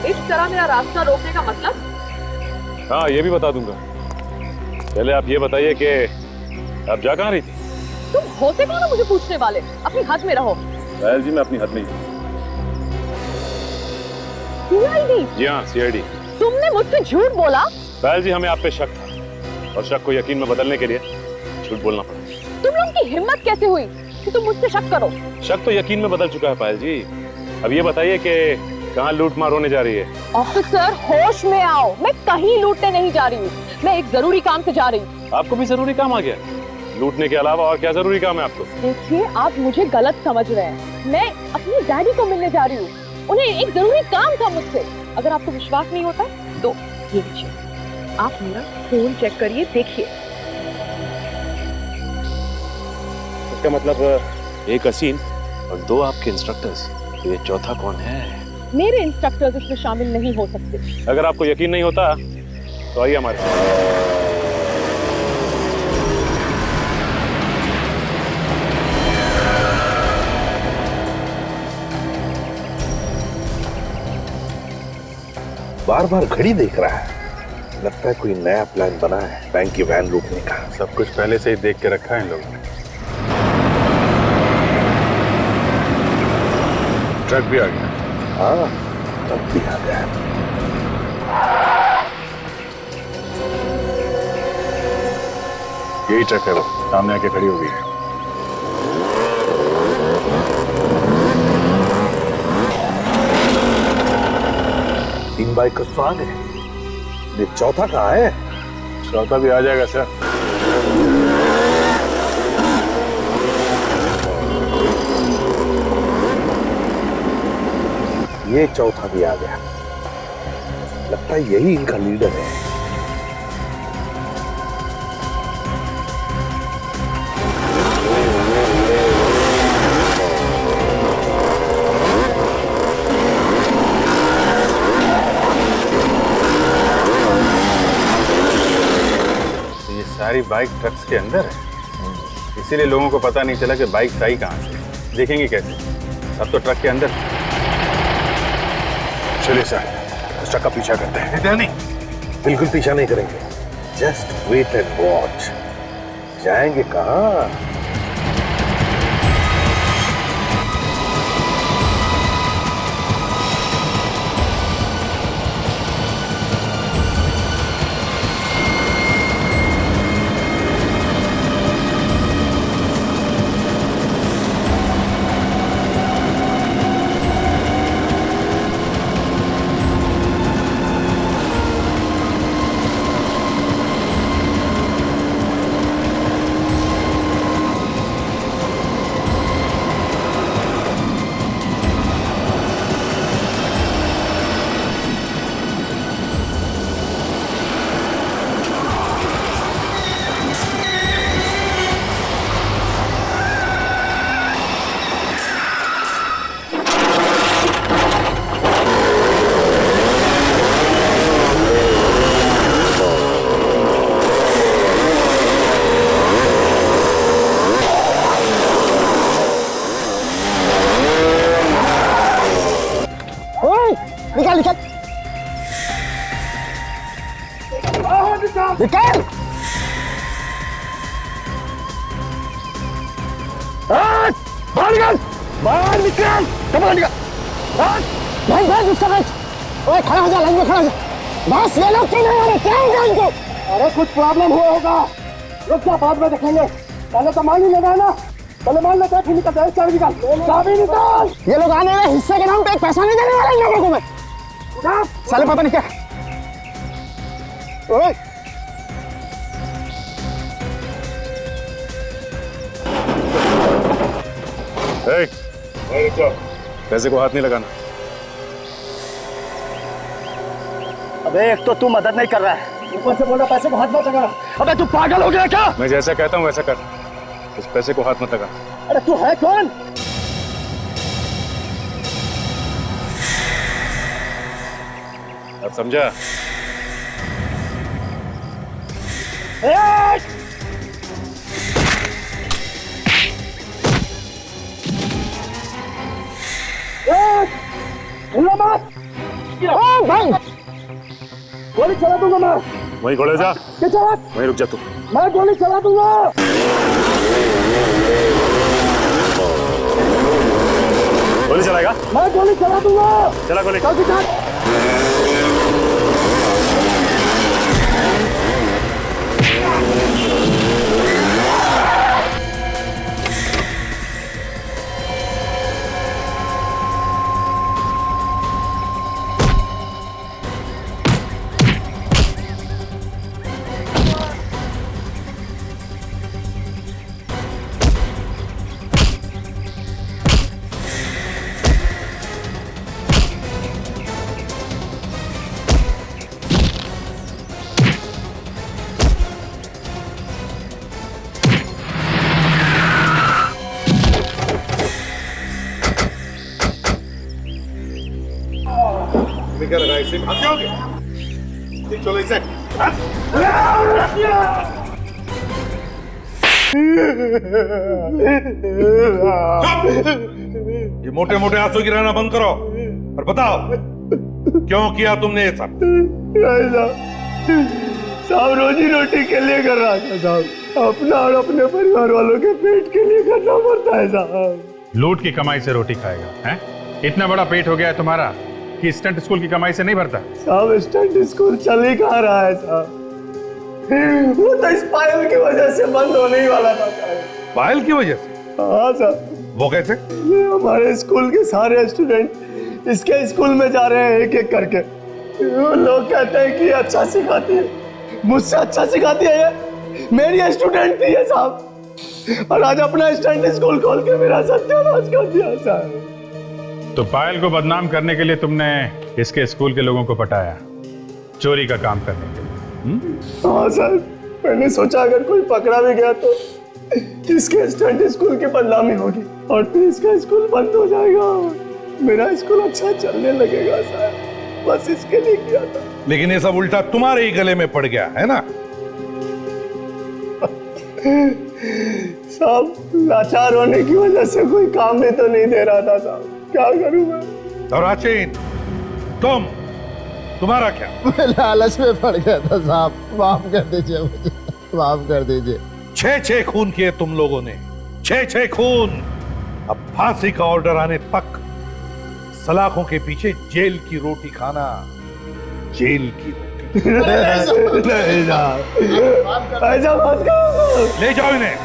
Speaker 6: इस तरह मेरा रास्ता रोकने का मतलब?
Speaker 2: हाँ ये भी बता दूंगा। पहले आप ये बताइए कि आप जा कहाँ रही थी?
Speaker 6: तुम होते कौन हो मुझे पूछने वाले? अपनी हद में रहो।
Speaker 2: पायल जी मैं अपनी हद में ही।
Speaker 6: सीआईडी?
Speaker 2: जी हाँ सीआईडी।
Speaker 6: तुमने मुझसे झूठ बोला?
Speaker 2: पायल जी हमें आप पे शक था और शक को यकीन में बदलने के लिए झूठ बोलना पड़ा।
Speaker 6: तुम लोगों की हिम्मत कैसे हुई कि तुम मुझसे शक करो?
Speaker 2: शक तो यकीन में बदल चुका है पायल जी। अब ये बताइए कि कहाँ लूट मार होने जा रही है?
Speaker 6: ऑफिसर होश में आओ, मैं कहीं लूटने नहीं जा रही हूँ, मैं एक जरूरी काम से जा रही हूँ।
Speaker 2: आपको भी जरूरी काम आ गया? लूटने के अलावा और क्या जरूरी काम है आपको?
Speaker 6: देखिए आप मुझे गलत समझ रहे हैं, मैं अपनी डैडी को मिलने जा रही हूँ, उन्हें एक जरूरी काम था मुझसे। अगर आपको विश्वास नहीं होता तो ये लीजिए, आप मेरा फोन चेक करिए, देखिए।
Speaker 2: इसका मतलब एक हसीन और 2 आपके इंस्ट्रक्टर्स, ये चौथा कौन है?
Speaker 6: मेरे इंस्ट्रक्टर्स इसमें शामिल नहीं हो सकते।
Speaker 2: अगर आपको यकीन नहीं होता तो आइए हमारे साथ।
Speaker 1: बार बार घड़ी देख रहा है, लगता है कोई नया प्लान बना है बैंक की वैन लूटने का।
Speaker 3: सब कुछ पहले से ही देख के रखा है इन लोगों ने। ट्रक भी आ गया।
Speaker 1: हाँ, ट्रक भी आ गया।
Speaker 3: यही ट्रक है, वो सामने आके खड़ी हो गई है।
Speaker 1: तीन बाइक का स्वाद है। ये चौथा कहाँ है?
Speaker 3: चौथा भी आ जाएगा सर।
Speaker 1: ये चौथा भी आ गया। लगता है यही इनका लीडर है।
Speaker 3: सारी बाइक ट्रक्स के अंदर है, इसीलिए लोगों को पता नहीं चला कि बाइक आई कहां से। देखेंगे कैसे? अब तो ट्रक के अंदर।
Speaker 1: चलिए सर, उस ट्रक का पीछा करते हैं। नहीं, बिल्कुल पीछा नहीं करेंगे। Just wait and watch. जाएंगे कहाँ?
Speaker 4: निकल! बाहर निकल! बाहर निकल! कब निकल? भाई उसका बैठ! ओए खड़ा हो जा, लाइन में खड़ा हो जा! बस ये लोग क्यों नहीं आ रहे? क्या होगा इनको? अरे कुछ प्रॉब्लम हुआ होगा। रुक जा, बाद में देखेंगे। पहले तो मान ही लेना है ना। पहले मान लेते हैं, फिर निकलते हैं। चाबी निकाल, चाबी निकाल! ये लोग आने वाले हिस्से के नाम पे एक पैसा नहीं देने वाले इन लोगों को मैं। साले पता नहीं क्या। ओए
Speaker 3: पैसे को हाथ नहीं लगाना।
Speaker 4: अबे एक तो तू मदद नहीं कर रहा है, ऊपर से बोल रहा पैसे को हाथ मत लगा। अबे तू पागल हो गया क्या?
Speaker 3: मैं जैसा कहता हूँ वैसा कर, उस पैसे को हाथ मत लगा।
Speaker 4: अरे तू है कौन?
Speaker 3: अब समझा?
Speaker 4: भाई गोली चला दूंगा मैं।
Speaker 3: वहीं खड़े जा। वहीं रुक जा तू।
Speaker 4: मैं गोली चला दूंगा।
Speaker 3: गोली चलाएगा?
Speaker 4: मैं गोली चला दूंगा।
Speaker 3: चला गोली।
Speaker 4: जल्दी चल।
Speaker 3: क्या लगा इसे? भाग जाओगे? चलो इसे।
Speaker 1: ये मोटे मोटे आंसू गिराना बंद करो और बताओ क्यों किया तुमने ये सब?
Speaker 4: साहब रोजी रोटी के लिए कर रहा था साहब, अपना और अपने परिवार वालों के पेट के लिए करना पड़ता है साहब।
Speaker 3: लूट की कमाई से रोटी खाएगा हैं? इतना बड़ा पेट हो गया है तुम्हारा कि स्टंट स्कूल की कमाई से नहीं भरता।
Speaker 4: साहब स्टंट स्कूल चल ही कहाँ रहा है साहब, वो तो इस पायल की वजह से बंद होने ही वाला था साहब।
Speaker 1: पायल की वजह से?
Speaker 4: हाँ साहब।
Speaker 1: वो कैसे?
Speaker 4: ये हमारे स्कूल के सारे स्टूडेंट इसके स्कूल में जा रहे हैं एक एक करके। वो लोग कहते हैं कि अच्छा सिखाती है, मुझसे अच्छा सिखाती है ये, मेरी स्टूडेंट थी ये साहब, और आज अपना स्टंट स्कूल खोल के मेरा सत्यानाश कर दिया साहब।
Speaker 3: तो पायल को बदनाम करने के लिए तुमने इसके स्कूल के लोगों को पटाया, चोरी का काम करने के लिए।
Speaker 4: हाँ सर, मैंने सोचा अगर कोई पकड़ा भी गया तो इसके स्टंट स्कूल की बदनामी होगी और फिर इसका स्कूल बंद हो जाएगा, मेरा स्कूल अच्छा चलने लगेगा सर, बस इसके लिए किया था।
Speaker 1: लेकिन ये सब उल्टा तुम्हारे ही गले में पड़ गया है ना?
Speaker 4: साहब लाचार होने की वजह से कोई काम भी तो नहीं दे रहा था साहब, क्या करूं मैं?
Speaker 1: और राचीन, तुम्हारा क्या?
Speaker 14: मैं लालच में पड़ गया था साहब, माफ कर दीजिए मुझे, माफ कर दीजिए।
Speaker 1: 6 खून किए तुम लोगों ने, 6 खून। अब फांसी का ऑर्डर आने तक सलाखों के पीछे जेल की रोटी खाना, जेल की रोटी।
Speaker 4: नहीं साहब, ऐसा मत करो।
Speaker 1: ले जाओ इन्हें।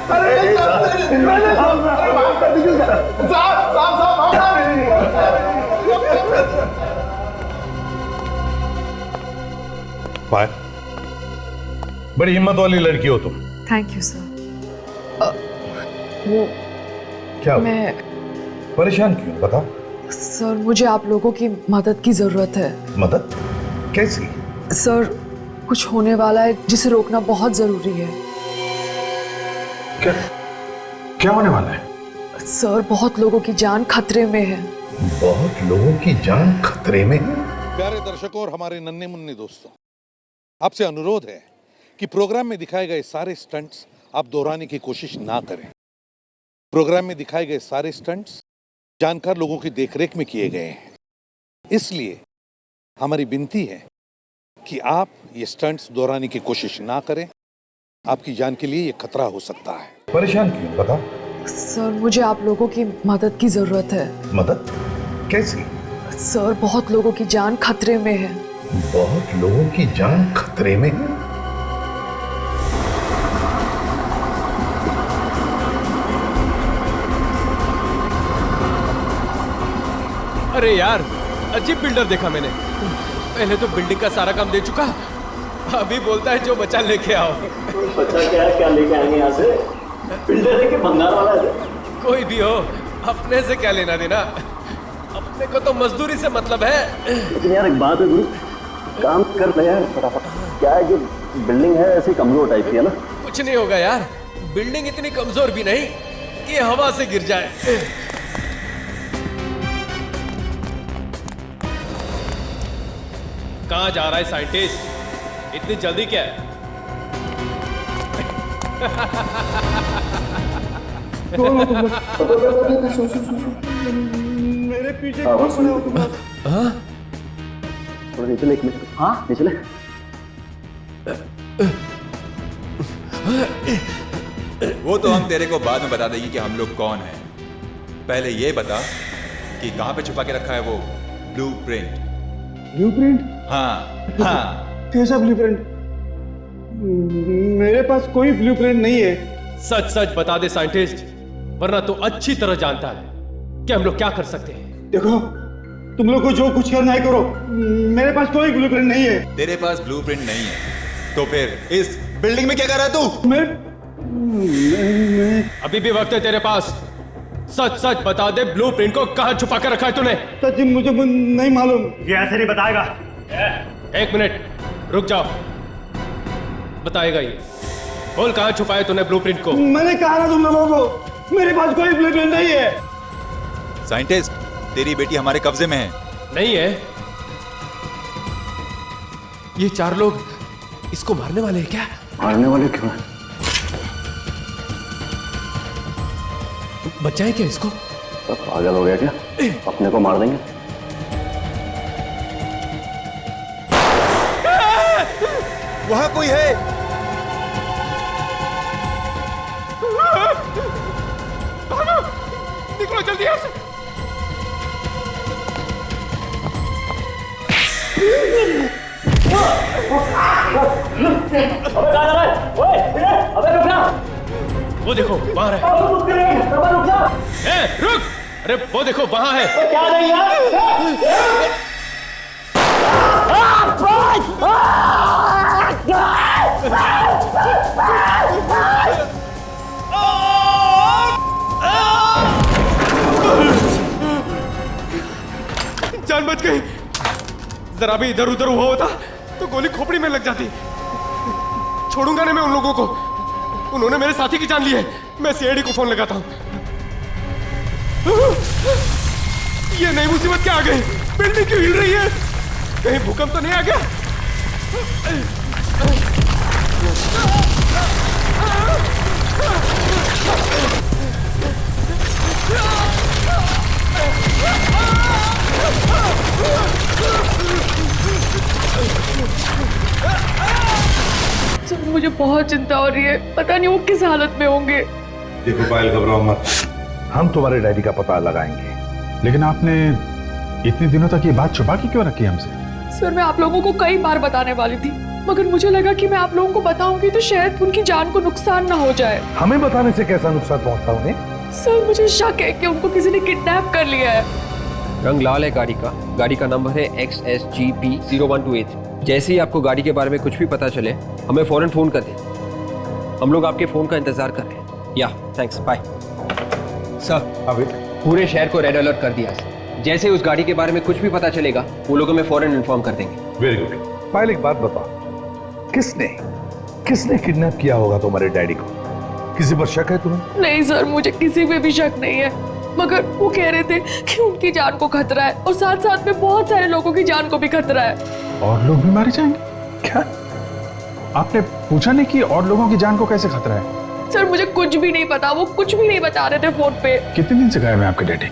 Speaker 1: पायल, बड़ी हिम्मत वाली लड़की हो तुम।
Speaker 6: Thank you sir. वो
Speaker 1: क्या
Speaker 6: मैं
Speaker 1: परेशान क्यों, बता।
Speaker 6: सर मुझे आप लोगों की मदद की जरूरत है।
Speaker 1: मदद? कैसी?
Speaker 6: सर कुछ होने वाला है जिसे रोकना बहुत जरूरी है।
Speaker 5: क्या होने वाला है?
Speaker 6: सर बहुत लोगों की जान खतरे में है।
Speaker 1: बहुत लोगों की जान खतरे में? प्यारे दर्शकों और हमारे नन्हे मुन्ने दोस्तों, आपसे अनुरोध है कि प्रोग्राम में दिखाए गए सारे स्टंट्स आप दोहराने की कोशिश ना करें। प्रोग्राम में दिखाए गए सारे स्टंट्स जानकार लोगों की देखरेख में किए गए हैं, इसलिए हमारी विनती है कि आप ये स्टंट्स दोहराने की कोशिश ना करें। आपकी जान के लिए ये खतरा हो सकता है। परेशान क्यों, बता।
Speaker 6: सर मुझे आप लोगों की मदद की जरूरत है।
Speaker 1: मदद? कैसी?
Speaker 6: सर बहुत लोगों की जान खतरे में है।
Speaker 1: बहुत लोगों की जान खतरे में?
Speaker 2: अरे यार, अजीब बिल्डर देखा मैंने। पहले तो बिल्डिंग का सारा काम दे चुका, अभी बोलता है जो बचा लेके आओ।
Speaker 4: बचा क्या लेके आएंगे यहाँ से? बिल्डर है कि भंगार वाला है?
Speaker 2: कोई भी हो, अपने से क्या लेना देना, अपने को तो मजदूरी से मतलब है।
Speaker 8: लेकिन यार एक बात है गुरु, काम कर ले यार फटाफट। क्या है कि बिल्डिंग है ऐसी कमजोर टाइप की है ना।
Speaker 2: कुछ नहीं होगा यार, बिल्डिंग इतनी कमजोर भी नहीं कि हवा से गिर जाए। कहाँ जा रहा है साइंटिस्ट, इतनी जल्दी क्या है?
Speaker 4: मेरे पीछे कौन खड़े हो तुम?
Speaker 8: थोड़ा नीचे ले, एक मिनट। हाँ नीचे ले।
Speaker 15: वो तो हम तेरे को बाद में बता देंगे कि हम लोग कौन हैं। पहले ये बता कि कहाँ पे छुपा के रखा है वो ब्लूप्रिंट।
Speaker 4: ब्लूप्रिंट?
Speaker 15: हाँ हाँ।
Speaker 4: कैसा ब्लूप्रिंट? मेरे पास कोई ब्लूप्रिंट नहीं है।
Speaker 2: सच सच बता दे साइंटिस्ट, वरना तो अच्छी तरह जानता है कि हम लोग क्या कर सकते हैं।
Speaker 4: देखो तुम लोग को जो कुछ करना है करो, मेरे पास कोई ब्लूप्रिंट नहीं है।
Speaker 15: तेरे पास ब्लूप्रिंट नहीं है तो फिर इस बिल्डिंग में क्या कर रहा है तू?
Speaker 4: मैं
Speaker 2: अभी भी वक्त है तेरे पास, सच सच बता दे ब्लूप्रिंट को कहाँ छुपा कर रखा है तूने?
Speaker 4: सच मुझे नहीं मालूम। ये ऐसे नहीं बताएगा।
Speaker 2: एक मिनट रुक जाओ, बताएगा ये। बोल कहाँ छुपाया तूने ब्लूप्रिंट को?
Speaker 4: मैंने कहा ना तुम लोगों को, मेरे पास कोई ब्लूप्रिंट नहीं है।
Speaker 15: साइंटिस्ट, तेरी बेटी हमारे कब्जे में है।
Speaker 2: नहीं है? ये 4 लोग इसको मारने वाले हैं क्या?
Speaker 8: मारने वाले क्यों हैं?
Speaker 2: बच्चा है क्या इसको?
Speaker 8: तो पागल हो गया क्या? अपने को मार देंगे।
Speaker 15: वहां कोई है।
Speaker 2: निकलो जल्दी यहाँ से। वो देखो वहां है। रुक, अरे वो देखो वहां है।
Speaker 4: क्या नहीं
Speaker 2: जान बच गई। जरा भी इधर उधर हुआ होता तो गोली खोपड़ी में लग जाती। छोड़ूंगा नहीं मैं उन लोगों को। उन्होंने मेरे साथी की जान ली है। मैं सीआईडी को फोन लगाता हूं। ये नई मुसीबत क्या आ गई? बिल्डिंग क्यों हिल रही है? कहीं भूकंप तो नहीं आ गया?
Speaker 6: सर मुझे बहुत चिंता हो रही है। पता नहीं वो किस हालत में होंगे।
Speaker 1: देखो पायल, घबराओ मत, हम तुम्हारे डैडी का पता लगाएंगे।
Speaker 3: लेकिन आपने इतने दिनों तक ये बात छुपा के क्यों रखी हमसे?
Speaker 6: सर मैं आप लोगों को कई बार बताने वाली थी, मगर मुझे लगा कि मैं आप लोगों को बताऊंगी तो शायद उनकी जान को नुकसान ना हो जाए।
Speaker 1: हमें बताने से कैसा नुकसान पहुंचता उन्हें?
Speaker 6: सर मुझे शक है कि उनको किसी ने किडनैप कर लिया है।
Speaker 11: रंग लाल है गाड़ी का नंबर है XSGP 0128। जैसे ही आपको गाड़ी के बारे में कुछ भी पता चले हमें फौरन फोन कर दें। हम लोग आपके फोन का इंतजार कर रहे हैं। या थैंक्स, बाय। सर
Speaker 1: अभी
Speaker 11: पूरे शहर को रेड अलर्ट कर दिया। जैसे उस गाड़ी के बारे में कुछ भी पता चलेगा वो लोग हमें फौरन इन्फॉर्म कर देंगे।
Speaker 1: Very good. पायल एक बात बताओ, किसने किडनैप किया होगा तुम्हारे डैडी को? किसी पर शक है तुम्हें?
Speaker 6: नहीं सर, मुझे किसी पे भी शक नहीं है, मगर वो कह रहे थे कि उनकी जान को खतरा है और साथ साथ में बहुत सारे लोगों की जान को भी खतरा है।
Speaker 3: और लोग भी मारे जाएंगे? क्या आपने पूछा नहीं कि और लोगों की जान को कैसे खतरा है?
Speaker 6: सर मुझे कुछ भी नहीं पता, वो कुछ भी नहीं बता रहे थे फोन पे।
Speaker 3: कितने दिन से गायब है आपके डैडी?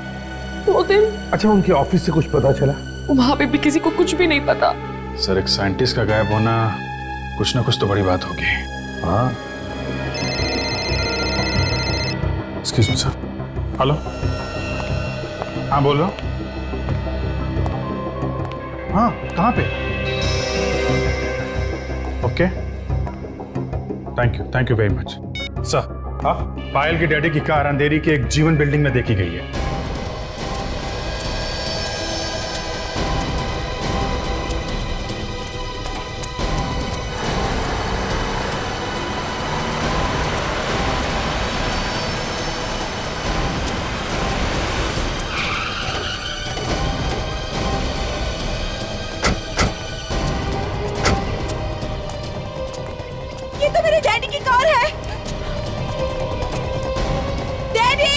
Speaker 6: 2 दिन।
Speaker 1: अच्छा, उनके ऑफिस से कुछ पता चला?
Speaker 6: वहां पे भी किसी को कुछ भी नहीं पता।
Speaker 3: सर एक साइंटिस्ट का गायब होना कुछ ना कुछ तो बड़ी बात होगी।
Speaker 1: हाँ।
Speaker 3: Excuse me sir. हेलो, हाँ बोल रहा हूँ। हाँ कहाँ पे? Okay, thank you very much sir. हाँ, पायल की डैडी की कार अंधेरी की एक जीवन बिल्डिंग में देखी गई है।
Speaker 16: ये तो मेरे डैडी की कार है। डैडी!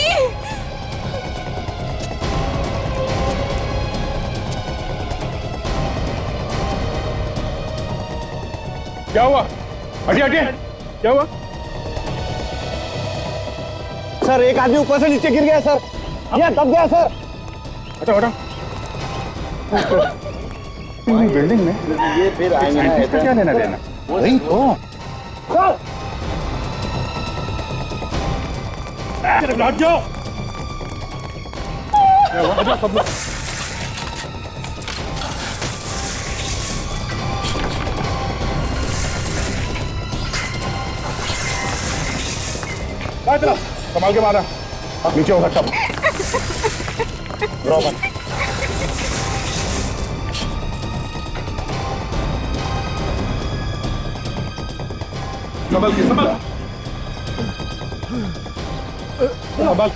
Speaker 3: क्या हुआ? हटिए, क्या हुआ?
Speaker 4: सर एक आदमी ऊपर से नीचे गिर गया सर। ये दब गया सर।
Speaker 3: हटाओ। बिल्डिंग में ये फिर आएंगे, क्या लेना देना?
Speaker 1: वही तो
Speaker 4: लौट जाओ।
Speaker 3: सब लोग संभाल के मारा। नीचे होगा सब। संभाल।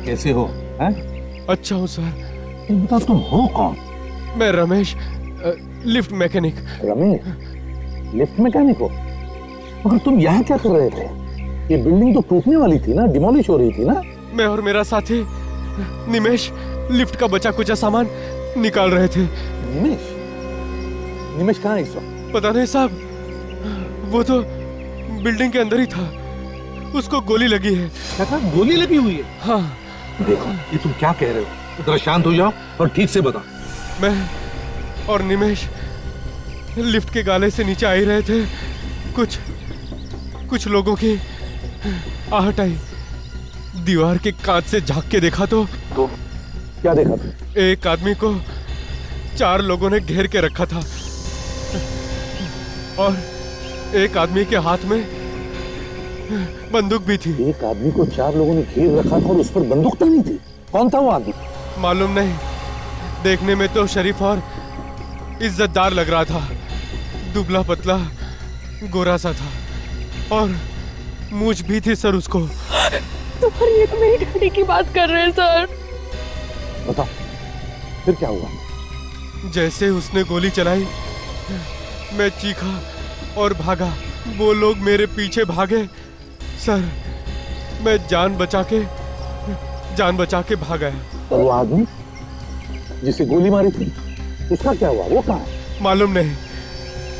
Speaker 1: कैसे हो? हैं?
Speaker 2: अच्छा हूँ सर।
Speaker 1: बता तुम हो कौन?
Speaker 2: मैं Ramesh, lift mechanic.
Speaker 1: Ramesh lift mechanic हो? मगर तुम यहाँ क्या कर रहे थे? ये बिल्डिंग तो टूटने वाली थी ना, डिमोलिश हो रही थी ना?
Speaker 2: मैं और मेरा साथी निमेश लिफ्ट का बचा कुचा सामान निकाल रहे थे।
Speaker 1: निमेश? निमेश कहाँ है इस वक्त?
Speaker 2: पता नहीं साहब, वो तो बिल्डिंग के अंदर ही था। उसको गोली लगी है।
Speaker 1: क्या कहा? गोली लगी हुई है?
Speaker 2: हाँ।
Speaker 1: देखो, ये तुम क्या कह रहे हो? जरा शांत हो जाओ और ठीक से बताओ।
Speaker 2: मैं और निमेश लिफ्ट के गाले से नीचे आ ही रहे थे। कुछ लोगों की आहट आई। दीवार के कांच से झांक के देखा तो
Speaker 1: क्या देखा तुम?
Speaker 2: एक आदमी को 4 लोगों ने घेर के रखा था और एक आदमी के हाथ में बंदूक भी थी।
Speaker 1: एक आदमी को 4 लोगों ने घेर रखा था और उस पर बंदूक तानी थी। कौन था वो आदमी?
Speaker 2: मालूम नहीं। देखने में तो शरीफ और इज्जतदार लग रहा था। दुबला पतला गोरा सा था और मूंछ भी थी सर उसको।
Speaker 6: सर ये तो मेरी डैडी की बात कर रहे हैं सर।
Speaker 1: बताओ फिर क्या हुआ?
Speaker 2: जैसे उसने गोली चलाई मैं चीखा और भागा। वो लोग मेरे पीछे भागे सर। मैं जान बचा के भाग गया।
Speaker 1: और वो आदमी जिसे गोली मारी थी उसका क्या हुआ? वो कहाँ है?
Speaker 2: मालूम नहीं।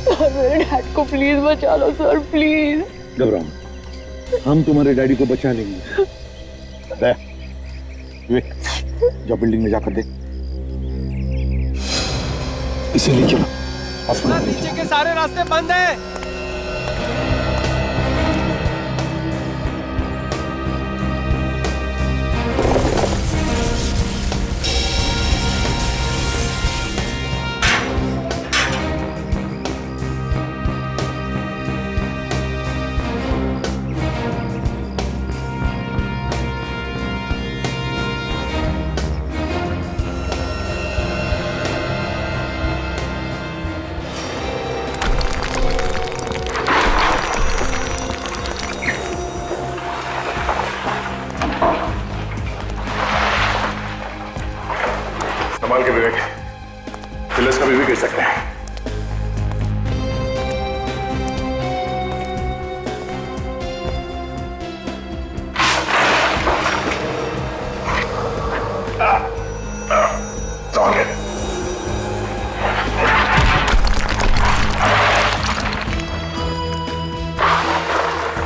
Speaker 6: सर मेरे डैड को प्लीज बचा लो सर, प्लीज।
Speaker 1: घबराओ, हम तुम्हारे डैडी को बचा लेंगे। जाओ बिल्डिंग में जाकर देख। इसे नीचे
Speaker 2: नीचे के सारे रास्ते बंद हैं।
Speaker 5: संभाल के विवेक, पिलर्स कभी भी गिर सकते हैं। संभाल के।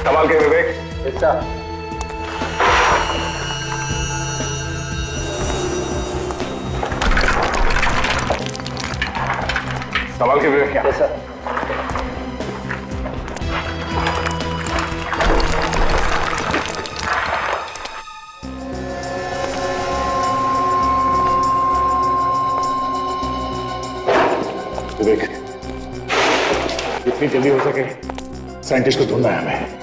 Speaker 5: संभाल के विवेक। सवाल के विवेक क्या? विवेक, जितनी जल्दी हो सके साइंटिस्ट को ढूंढना है हमें।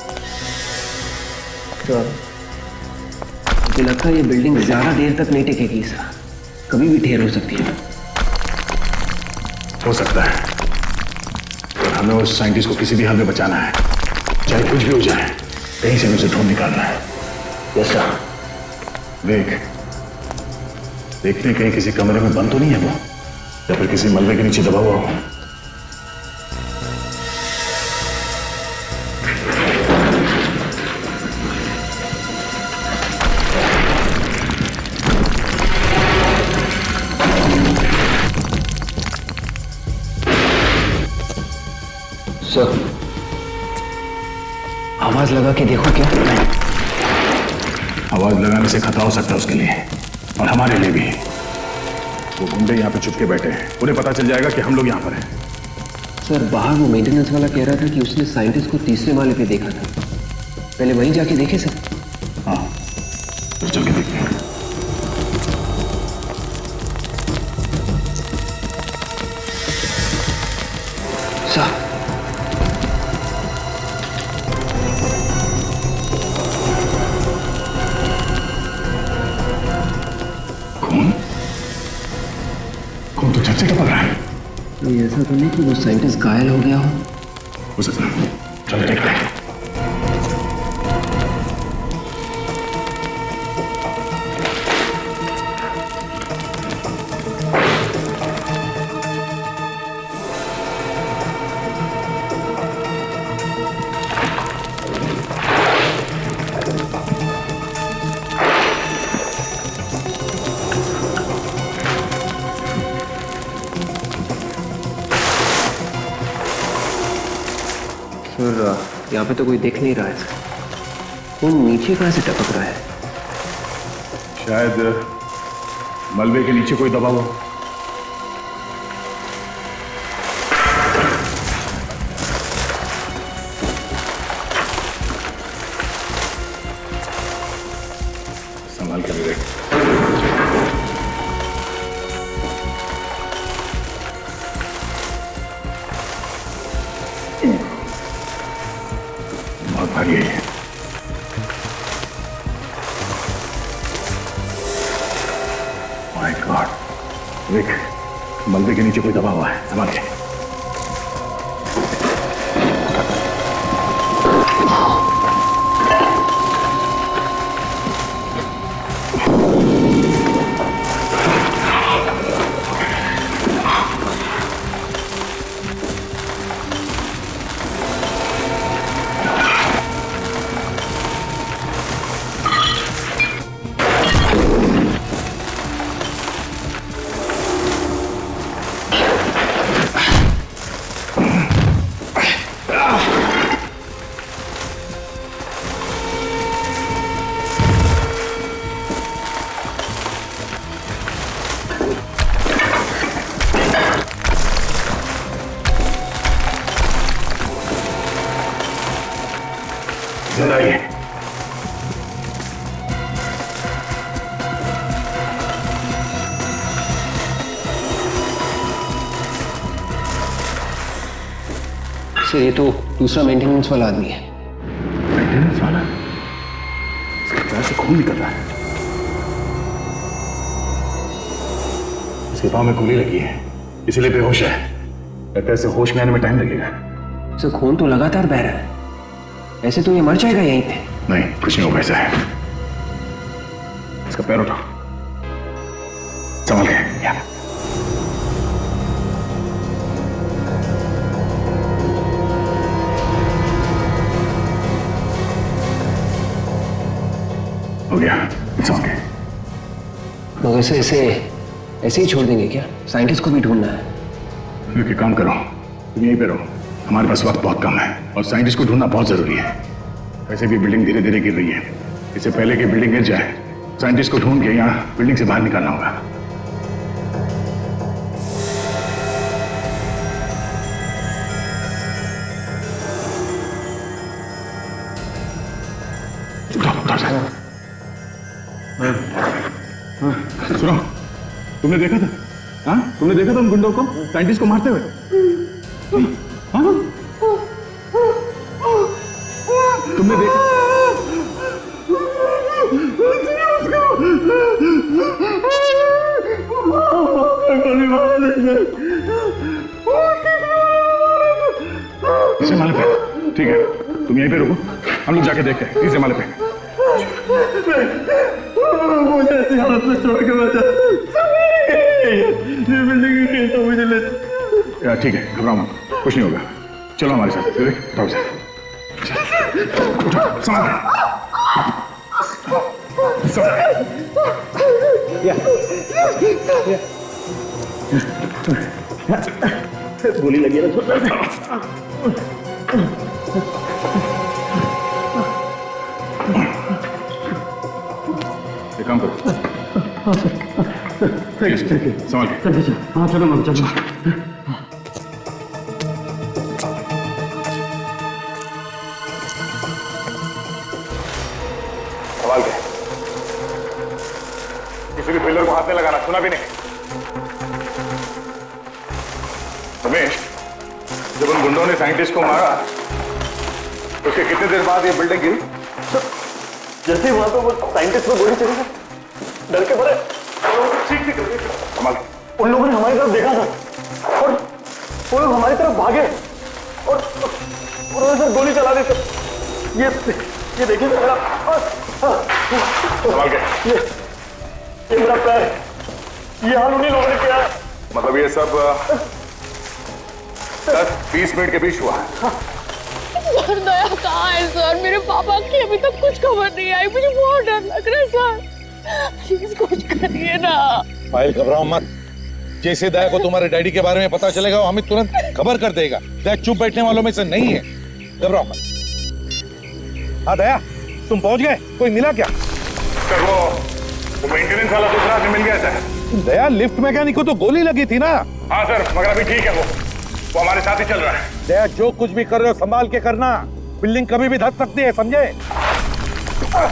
Speaker 11: तो मुझे लगता है ये बिल्डिंग ज्यादा देर तक नहीं टिकेगी सर। कभी भी ढेर हो सकती है।
Speaker 5: हो सकता है, पर हमें उस साइंटिस्ट को किसी भी हाल में बचाना है, चाहे कुछ भी हो जाए। कहीं से उसे ढूंढ निकालना है।
Speaker 11: Yes sir.
Speaker 5: देख, देखते कहीं किसी कमरे में बंद तो नहीं है वो, या फिर किसी मलबे के नीचे दबा हुआ हो।
Speaker 11: सर, आवाज लगा के देखो क्या?
Speaker 5: आवाज लगाने से खतरा हो सकता है उसके लिए और हमारे लिए भी। वो गुंडे यहाँ पे छुप के बैठे हैं, उन्हें पता चल जाएगा कि हम लोग यहाँ पर हैं।
Speaker 11: सर बाहर वो मेंटेनेंस वाला कह रहा था कि उसने साइंटिस्ट को 3रे माले पे देखा था। पहले वहीं जाके देखे सर।
Speaker 5: हाँ, तो चल के देखते हैं।
Speaker 11: सर
Speaker 5: खून तो छत से टपक रहा है।
Speaker 11: ये ऐसा तो नहीं कि वो साइंटिस्ट घायल हो गया
Speaker 5: हो सकता है। चलो देखते हैं।
Speaker 11: और यहाँ पे तो कोई देख नहीं रहा है। खून नीचे कहाँ से टपक रहा है?
Speaker 5: शायद मलबे के नीचे कोई दबा हो। संभाल कर विवेक। बहुत भारी है। माय गॉड, विवेक, मलबे के नीचे कोई दबा हुआ है, संभाल के। जिंदा ही है।
Speaker 11: सर ये तो दूसरा मेंटेनेंस वाला आदमी है।
Speaker 5: मेंटेनेंस वाला? इसके पैर से खून निकल रहा है। इसके पाँव में गोली लगी है, इसीलिए बेहोश है। लगता है इसे होश में आने में टाइम लगेगा।
Speaker 11: सर खून तो लगातार बह रहा है, ऐसे तो ये मर जाएगा यहीं पे।
Speaker 5: नहीं, कुछ नहीं होगा। ऐसा है, इसका पैर उठाओ, संभल के। यहाँ हो गया, संभल के।
Speaker 11: मगर से ऐसे ही छोड़ देंगे क्या? साइंटिस्ट को भी ढूंढना है।
Speaker 5: एक काम करो, तुम यहीं पे रहो, हमारे पास वक्त बहुत कम है और साइंटिस्ट को ढूंढना बहुत जरूरी है। वैसे भी बिल्डिंग धीरे धीरे गिर रही है, इससे पहले कि बिल्डिंग गिर जाए साइंटिस्ट को ढूंढ के यहाँ बिल्डिंग से बाहर निकालना होगा। सुनो, तुमने देखा था? हाँ, तुमने देखा था उन गुंडों को साइंटिस्ट को मारते हुए? हाँ? तुमने देखा? इसे माले पे, ठीक है, तुम यहीं पे रुको, हम लोग जाके देखते हैं। इसे माले पे।
Speaker 4: मुझे ऐसी हालत में छोड़ के बचा, ये बिल्डिंग तो मुझे ले।
Speaker 5: ठीक है, घबराओ मत, कुछ नहीं होगा। चलो हमारे साथ, उठाओ से, उठाओ, संभाल के। गोली लगी है ना। एक काम करो। ठीक है, संभाल के।
Speaker 4: हाँ चलो मत चलो।
Speaker 5: संभाल के, किसी भी पिलर को हाथ में लगाना, सुना भी नहीं? रमेश, जब उन गुंडों ने साइंटिस्ट को मारा उसके कितने देर बाद ये बिल्डिंग गिरी?
Speaker 4: जैसे ही वहां पे वो साइंटिस्ट को गोली चली, डर के भरे
Speaker 5: ठीक ठीक संभाल।
Speaker 4: उन लोगों ने हमारी तरफ देखा था और वो लोग हमारी तरफ भागे और उन्होंने सर गोली चला दी। सर ये देखिए मेरा,
Speaker 5: संभाल के।
Speaker 4: ये मेरा पैर, ये हाल उन्हीं लोगों ने किया है।
Speaker 5: मतलब ये सब 10-20 मिनट के बीच हुआ है।
Speaker 6: सर दया कहाँ है सर? मेरे पापा की अभी तक कुछ खबर नहीं आई, मुझे बहुत डर लग रहा है सर, प्लीज कुछ करिए ना।
Speaker 1: पायल घबराओ मत, जैसे दया को तुम्हारे डैडी के बारे में पता चलेगा वो हमें तुरंत खबर कर देगा। दया चुप बैठने वालों में से नहीं है। घबराओ मत। हाँ दया, तुम पहुंच गए? कोई मिला क्या?
Speaker 5: सर वो मेंटेनेंस वाला दूसरा आदमी मिल गया सर।
Speaker 1: दया, लिफ्ट मैकेनिक को तो गोली लगी थी ना?
Speaker 5: हाँ सर, मगर अभी ठीक है। वो हमारे साथ ही चल रहा है।
Speaker 1: दया, जो कुछ भी कर रहे हो संभाल के करना। बिल्डिंग कभी भी धस सकती है, समझे?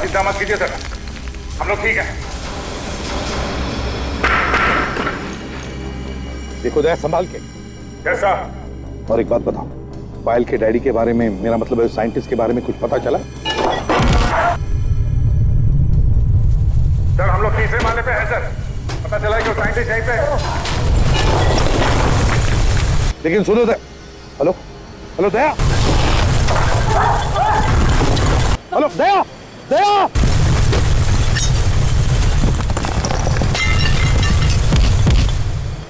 Speaker 5: चिंता मत कीजिए सर, हम लोग ठीक है।
Speaker 1: देखो दया, संभाल के।
Speaker 5: कैसा?
Speaker 1: और एक बात बताओ, पायल के डैडी के बारे में, मेरा मतलब है साइंटिस्ट के बारे में कुछ पता चला?
Speaker 5: सर हम लोग तीसरे माले पे हैं सर। पता चला है कि वो साइंटिस्ट यहीं पे है।
Speaker 1: लेकिन सुनो दया। हेलो हेलो दया, हेलो दया, दया,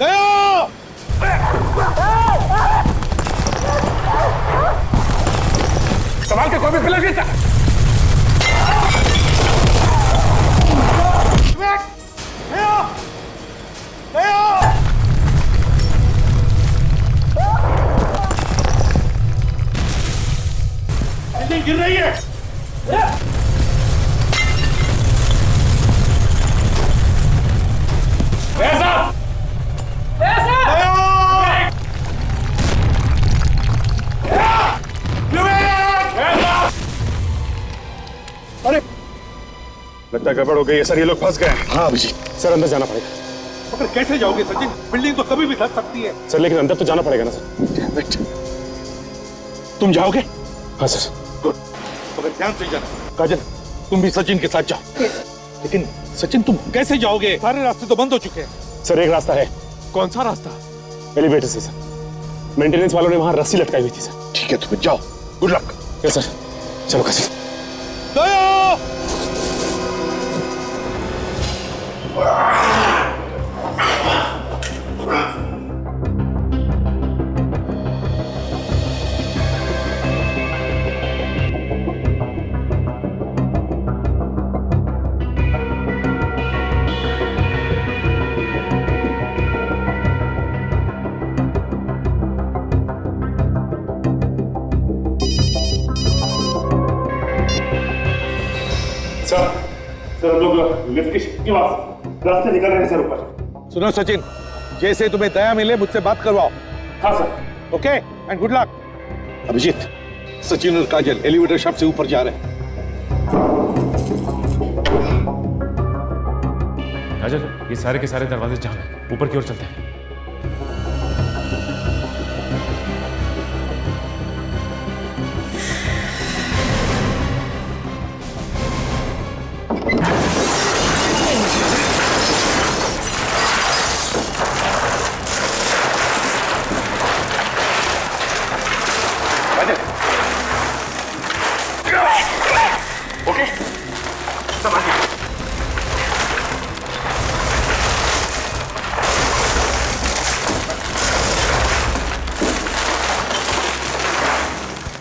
Speaker 1: दया,
Speaker 5: संभाल के, कोई भी पिलर गिरता। बिल्डिंग गिर रही है।
Speaker 1: अरे
Speaker 5: लगता है गड़बड़ हो गई है सर, ये लोग फंस गए हैं।
Speaker 1: हाँ अभिजीत,
Speaker 8: सर अंदर जाना पड़ेगा।
Speaker 1: मगर कैसे जाओगे सचिन? बिल्डिंग तो कभी भी धस सकती है।
Speaker 8: सर लेकिन अंदर तो जाना पड़ेगा ना सर।
Speaker 1: तुम जाओगे?
Speaker 8: हाँ सर।
Speaker 1: गुड, मगर ध्यान से जाना। काजल, तुम भी सचिन के साथ जाओ। लेकिन सचिन तुम कैसे जाओगे? सारे रास्ते तो बंद हो चुके हैं।
Speaker 8: सर एक रास्ता है।
Speaker 2: कौन सा रास्ता?
Speaker 8: एलिवेटर से सर। मेंटेनेंस वालों ने वहां रस्सी लटकाई हुई थी सर।
Speaker 1: ठीक है, तुम्हें जाओ। Good luck.
Speaker 8: यस सर, चलो काजल।
Speaker 1: दया!
Speaker 8: सर हम लोग लिफ्ट के रास्ते निकल रहे हैं सर ऊपर।
Speaker 1: सुनो सचिन, जैसे तुम्हें दया मिले मुझसे बात करवाओ।
Speaker 8: हाँ sir.
Speaker 1: Okay and good luck. Abhijit, Sachin और काजल एलिवेटर शाफ्ट से ऊपर जा रहे हैं।
Speaker 8: काजल, ये सारे के सारे दरवाजे जाम हैं, ऊपर की ओर चलते हैं।
Speaker 5: ओके, सब आगे।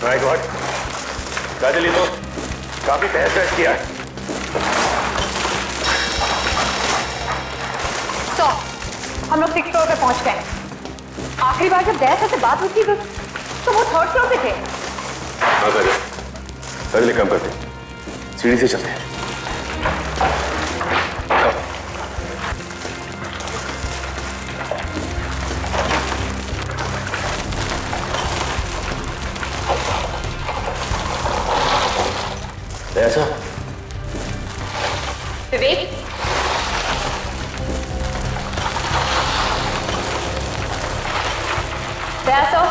Speaker 5: माय गॉड, काजल ये तो काफी तहस नहस किया है।
Speaker 10: तो हम लोग 6th फ्लोर पे पहुंच गए। आखिरी बार जब दया से बात हुई थी तो वो 3rd फ्लोर पे थे।
Speaker 8: हाँ काजल, काजल काम करते हैं, सीढ़ी से चलते हैं। ऐसा
Speaker 10: विवेक, दया
Speaker 8: सर,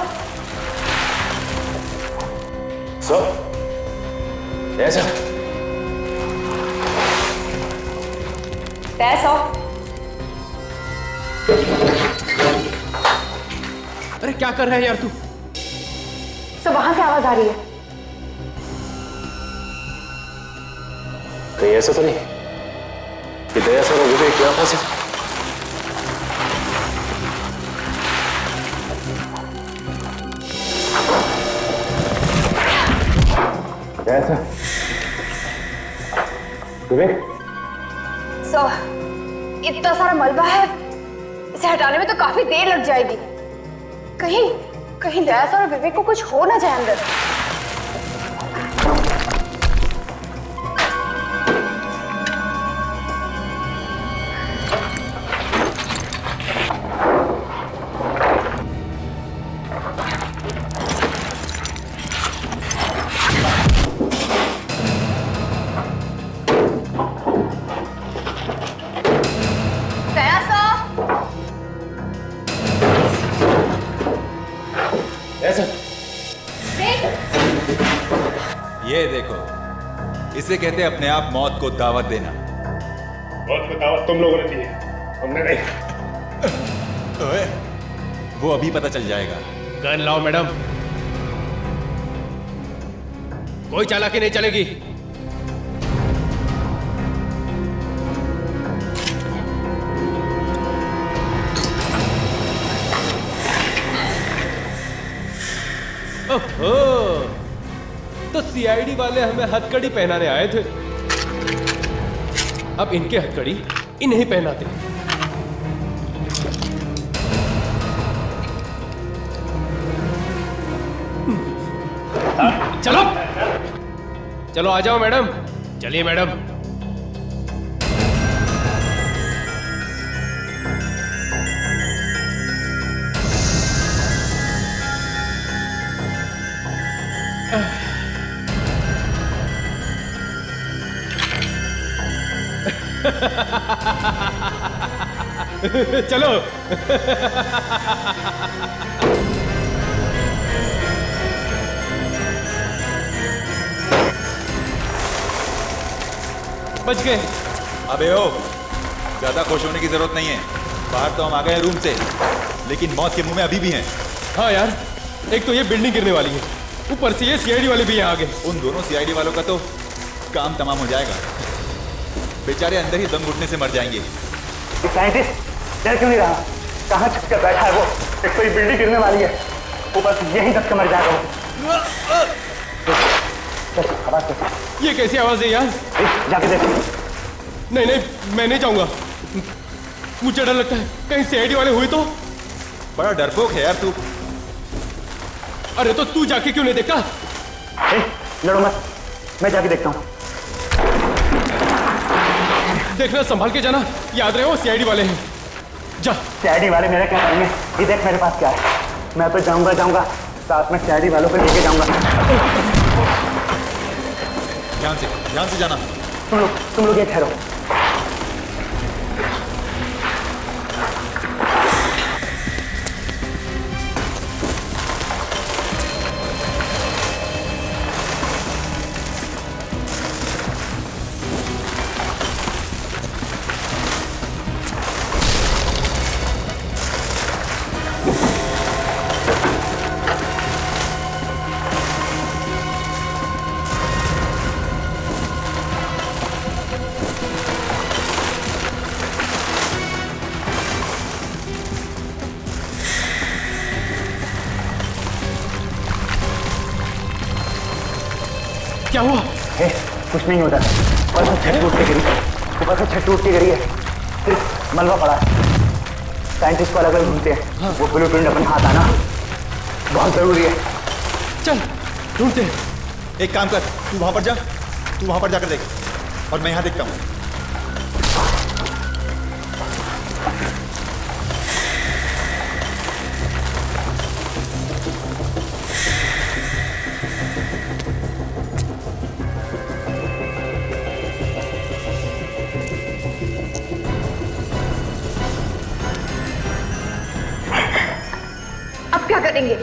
Speaker 8: ऐसा
Speaker 10: पैसा।
Speaker 2: अरे क्या कर रहा है यार तू?
Speaker 10: सो वहां से आवाज आ रही है।
Speaker 8: कहीं ऐसा तो नहीं कि दया सर और विवेक यहाँ फंसे? ऐसा विवेक,
Speaker 10: सो इतना सारा मलबा है, इसे हटाने में तो काफी देर लग जाएगी। कहीं कहीं दया सर और विवेक को कुछ हो ना जाए अंदर।
Speaker 15: इसे कहते हैं अपने आप मौत को दावत देना।
Speaker 8: मौत को दावत तुम लोगों ने दी है, हमने नहीं।
Speaker 15: ओए, वो अभी पता चल जाएगा।
Speaker 2: गन लाओ मैडम, कोई चालाकी नहीं चलेगी। ओहो, तो सीआईडी वाले हमें हथकड़ी पहनाने आए थे, अब इनके हथकड़ी इन्हें पहनाते। चलो चलो आ जाओ मैडम, चलिए मैडम। चलो बच गए।
Speaker 15: अबे ओ, ज्यादा खुश होने की जरूरत नहीं है। बाहर तो हम आ गए रूम से, लेकिन मौत के मुंह में अभी भी हैं।
Speaker 2: हाँ यार, एक तो ये बिल्डिंग गिरने वाली है, ऊपर से ये सीआईडी वाले भी यहाँ आ गए।
Speaker 15: उन दोनों सीआईडी वालों का तो काम तमाम हो जाएगा। बेचारे अंदर ही दम घुटने से मर जाएंगे।
Speaker 4: साइंटिस्ट डर क्यों नहीं रहा? कहाँ छुप कर बैठा है वो? एक तो ये बिल्डिंग गिरने वाली है, ऊपर से यहीं दब के मर जाएगा वो।
Speaker 2: ये कैसी आवाज है यार?
Speaker 4: जाके देख।
Speaker 2: नहीं नहीं, मैं नहीं जाऊंगा, मुझे डर लगता है कहीं सीआईडी वाले हुए तो।
Speaker 15: बड़ा डरपोक है यार तू।
Speaker 2: अरे तो तू जाके क्यों नहीं देखा?
Speaker 4: लड़ो मत, मैं जाके देखता हूँ।
Speaker 2: देखना, संभाल के जाना, याद रहे वो सीआईडी वाले हैं। जा।
Speaker 4: सीआईडी वाले मेरे क्या करेंगे? ये देख मेरे पास क्या है, मैं तो जाऊंगा साथ में सीआईडी वालों को लेके जाऊंगा।
Speaker 15: ध्यान से जाना।
Speaker 4: तुम लोग ये ठहरो।
Speaker 2: क्या हुआ?
Speaker 4: कुछ नहीं होता, ऊपर से छत टूट के गिरी, ऊपर से छत टूट के गिरी है, सिर्फ मलबा पड़ा है। साइंटिस्ट को अलग अलग ढूंढते हैं, वो ब्लूप्रिंट अपन हाथ आना बहुत जरूरी है।
Speaker 2: चल ढूंढते हैं।
Speaker 15: एक काम कर, तू वहां पर जाकर देख और मैं यहां देखता हूं।
Speaker 10: अब क्या करेंगे?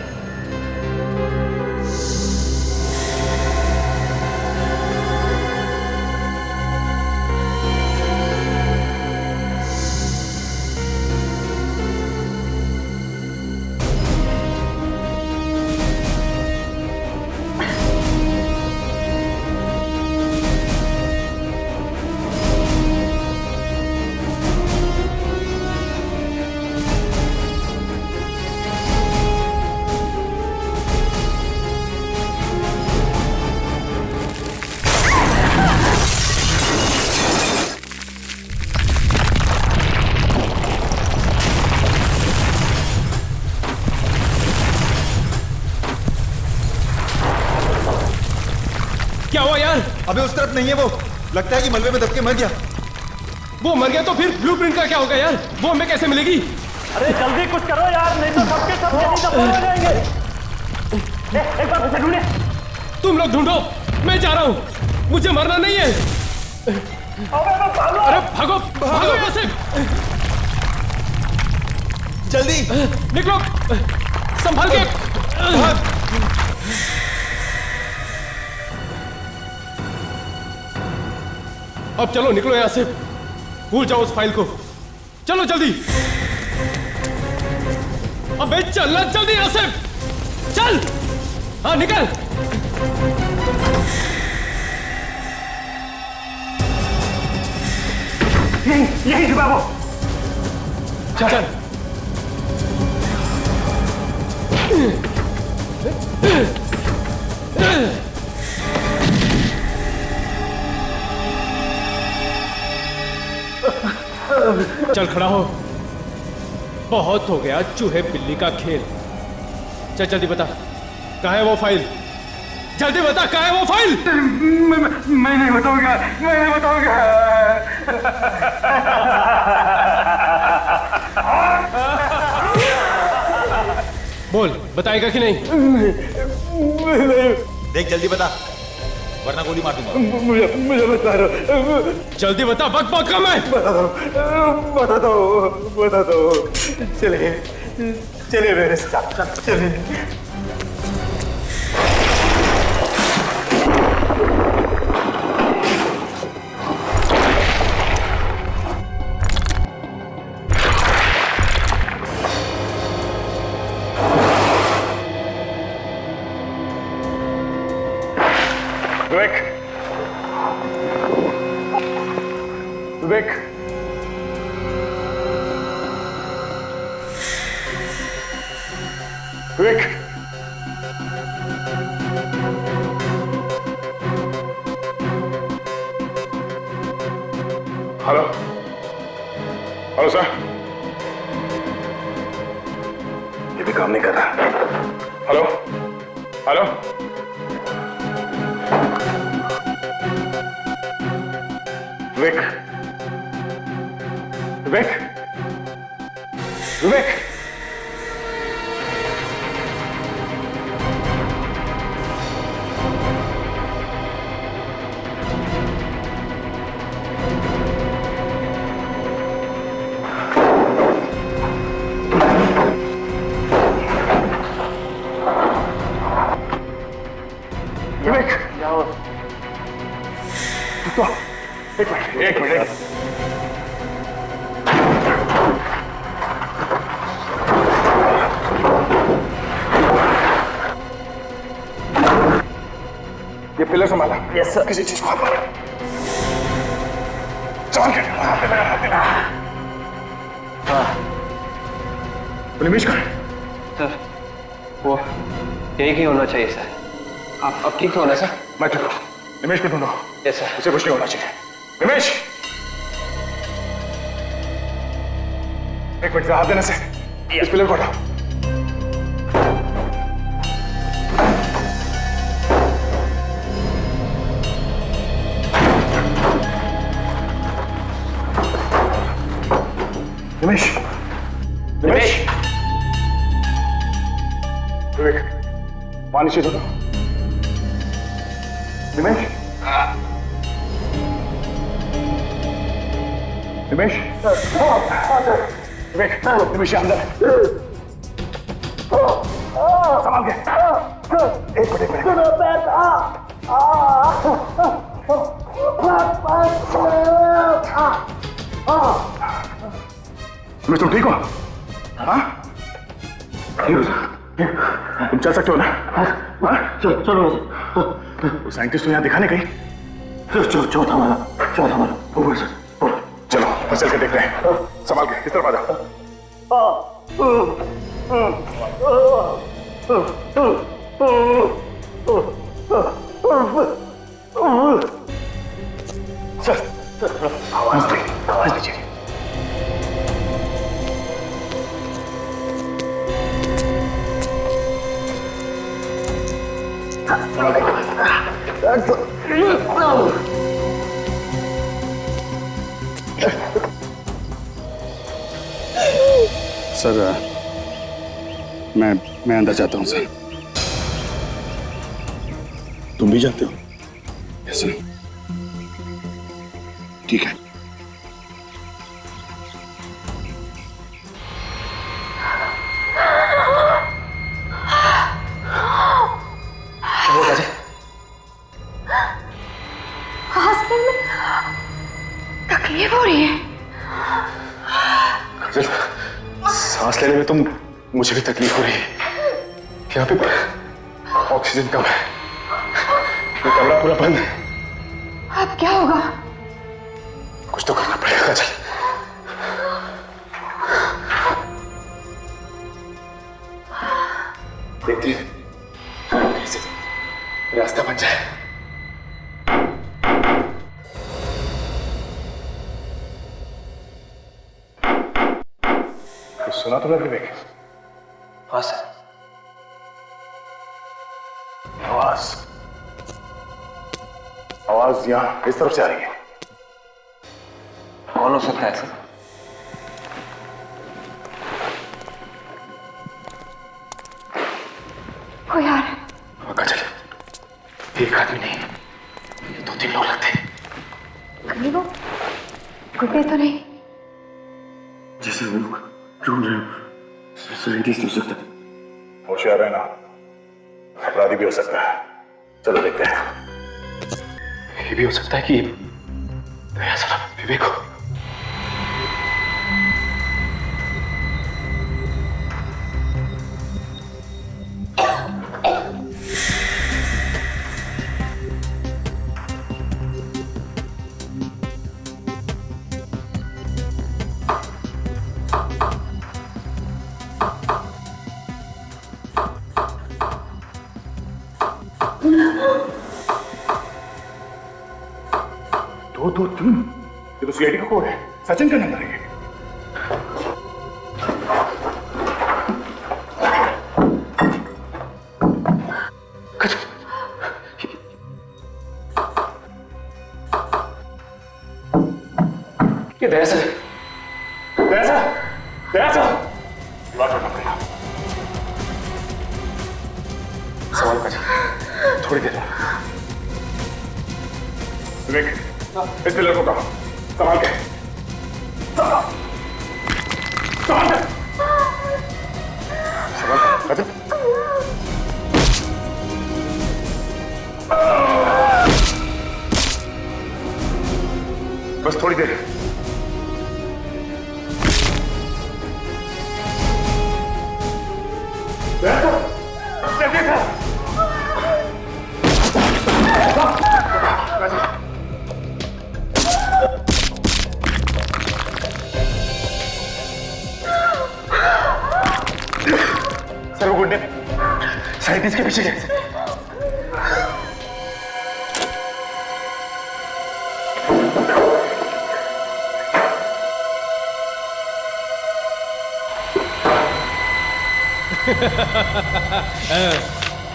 Speaker 2: क्या हुआ यार?
Speaker 15: अबे उस तरफ नहीं है वो, लगता है कि मलबे में दब के मर गया।
Speaker 2: वो मर गया तो फिर ब्लूप्रिंट का क्या होगा यार? वो हमें कैसे मिलेगी?
Speaker 4: अरे जल्दी कुछ करो यार, नहीं तो सबके सब यहीं दफन हो जाएंगे। एक बार उसे ढूंढे।
Speaker 2: तुम लोग ढूंढो, मैं जा रहा हूँ, मुझे मरना नहीं है। अरे भागो भागो यहाँ से,
Speaker 15: जल्दी
Speaker 2: निकलो, संभाल के। अब चलो निकलो यहाँ से, भूल जाओ उस फाइल को। चलो जल्दी, अबे चलना जल्दी यहाँ से, चल। हाँ निकल।
Speaker 8: यही छुपा वो।
Speaker 2: चल। चल खड़ा हो, बहुत हो गया चूहे बिल्ली का खेल। चल जल्दी बता, कहाँ है वो फाइल? जल्दी बता, कहाँ है वो फाइल?
Speaker 8: मैं नहीं बताऊंगा, मैं नहीं बताऊंगा।
Speaker 2: बोल, बताएगा कि नहीं?
Speaker 15: देख जल्दी बता, वरना गोली मार दूंगा।
Speaker 8: मुझे बता दो,
Speaker 2: जल्दी बता, बक बक कम है।
Speaker 8: बता दो। चलिए मेरे साथ, चलिए। विवेक, विवेक, हेलो, हेलो सर, ये भी काम नहीं कर रहा। हेलो, हेलो, विवेक, विवेक, विवेक, विवेक, तो एक मिनट। ये पिलर संभाला। Yes sir. किसी चीज को हाथ मारा। संभाल के। निमेश कहाँ है?
Speaker 11: सर, वो यही कहीं होना चाहिए सर। आप ठीक हो ना सर?
Speaker 8: मैं ठीक हूँ। निमेश को ढूंढो।
Speaker 11: Yes sir.
Speaker 8: उसे कुछ नहीं होना चाहिए। निमेश, एक मिनट हाथ देने से इस पिलर को हटाओ। निमेश, निमेश, विवेक, पानी से दो। निमेश, निमेश, विवेक, निमेश अंदर संभाल के। एक मिनट। मैं तुम ठीक हो? हाँ? तुम चल सकते हो ना? हाँ? चलो। वो साइंटिस्ट तो यहाँ दिखाने गई। चौथा वाला। ऊपर से। चलो, बस चल के देखते हैं। संभाल के, इस तरफ आ जाओ। सर, आवाज दीजिए। सर, मैं अंदर जाता हूँ सर। तुम भी जाते हो? Yes sir. ठीक है। सांस लेने में तो मुझे भी तकलीफ हो रही है। यहाँ पे ऑक्सीजन कम है, ये कमरा पूरा बंद है।
Speaker 10: अब क्या होगा?
Speaker 8: कुछ तो करना पड़ेगा काजल। देखते हैं कैसे रास्ता बन जाए। कुछ सुना तो विवेक?
Speaker 12: हाँ सर।
Speaker 8: आवाज यहाँ इस तरफ से आ रही है।
Speaker 12: कौन हो सकता है सर?
Speaker 10: कोई आ रहा है।
Speaker 8: काजल, एक आदमी नहीं, 2-3 लोग लगते हैं।
Speaker 10: कहीं वो गुड्डे तो नहीं?
Speaker 8: जैसे हम लोग ढूंढ रहे हो, साइंटिस्ट हो सकता है। होशियार है ना, अपराधी भी हो सकता है। चलो देखते हैं। ये भी हो सकता है कि दया साला विवेक हो। दो तीन, ये तो सीआईडी का कोड है। सचिन का नंबर है। ये दया से बात करना पड़ेगा। सवाल का थोड़ी देर विवेक, इस पिलर को कहा संभाल के, संभाल के। बस थोड़ी देर। सर वो गुंडे साइंटिस्ट के पीछे गए।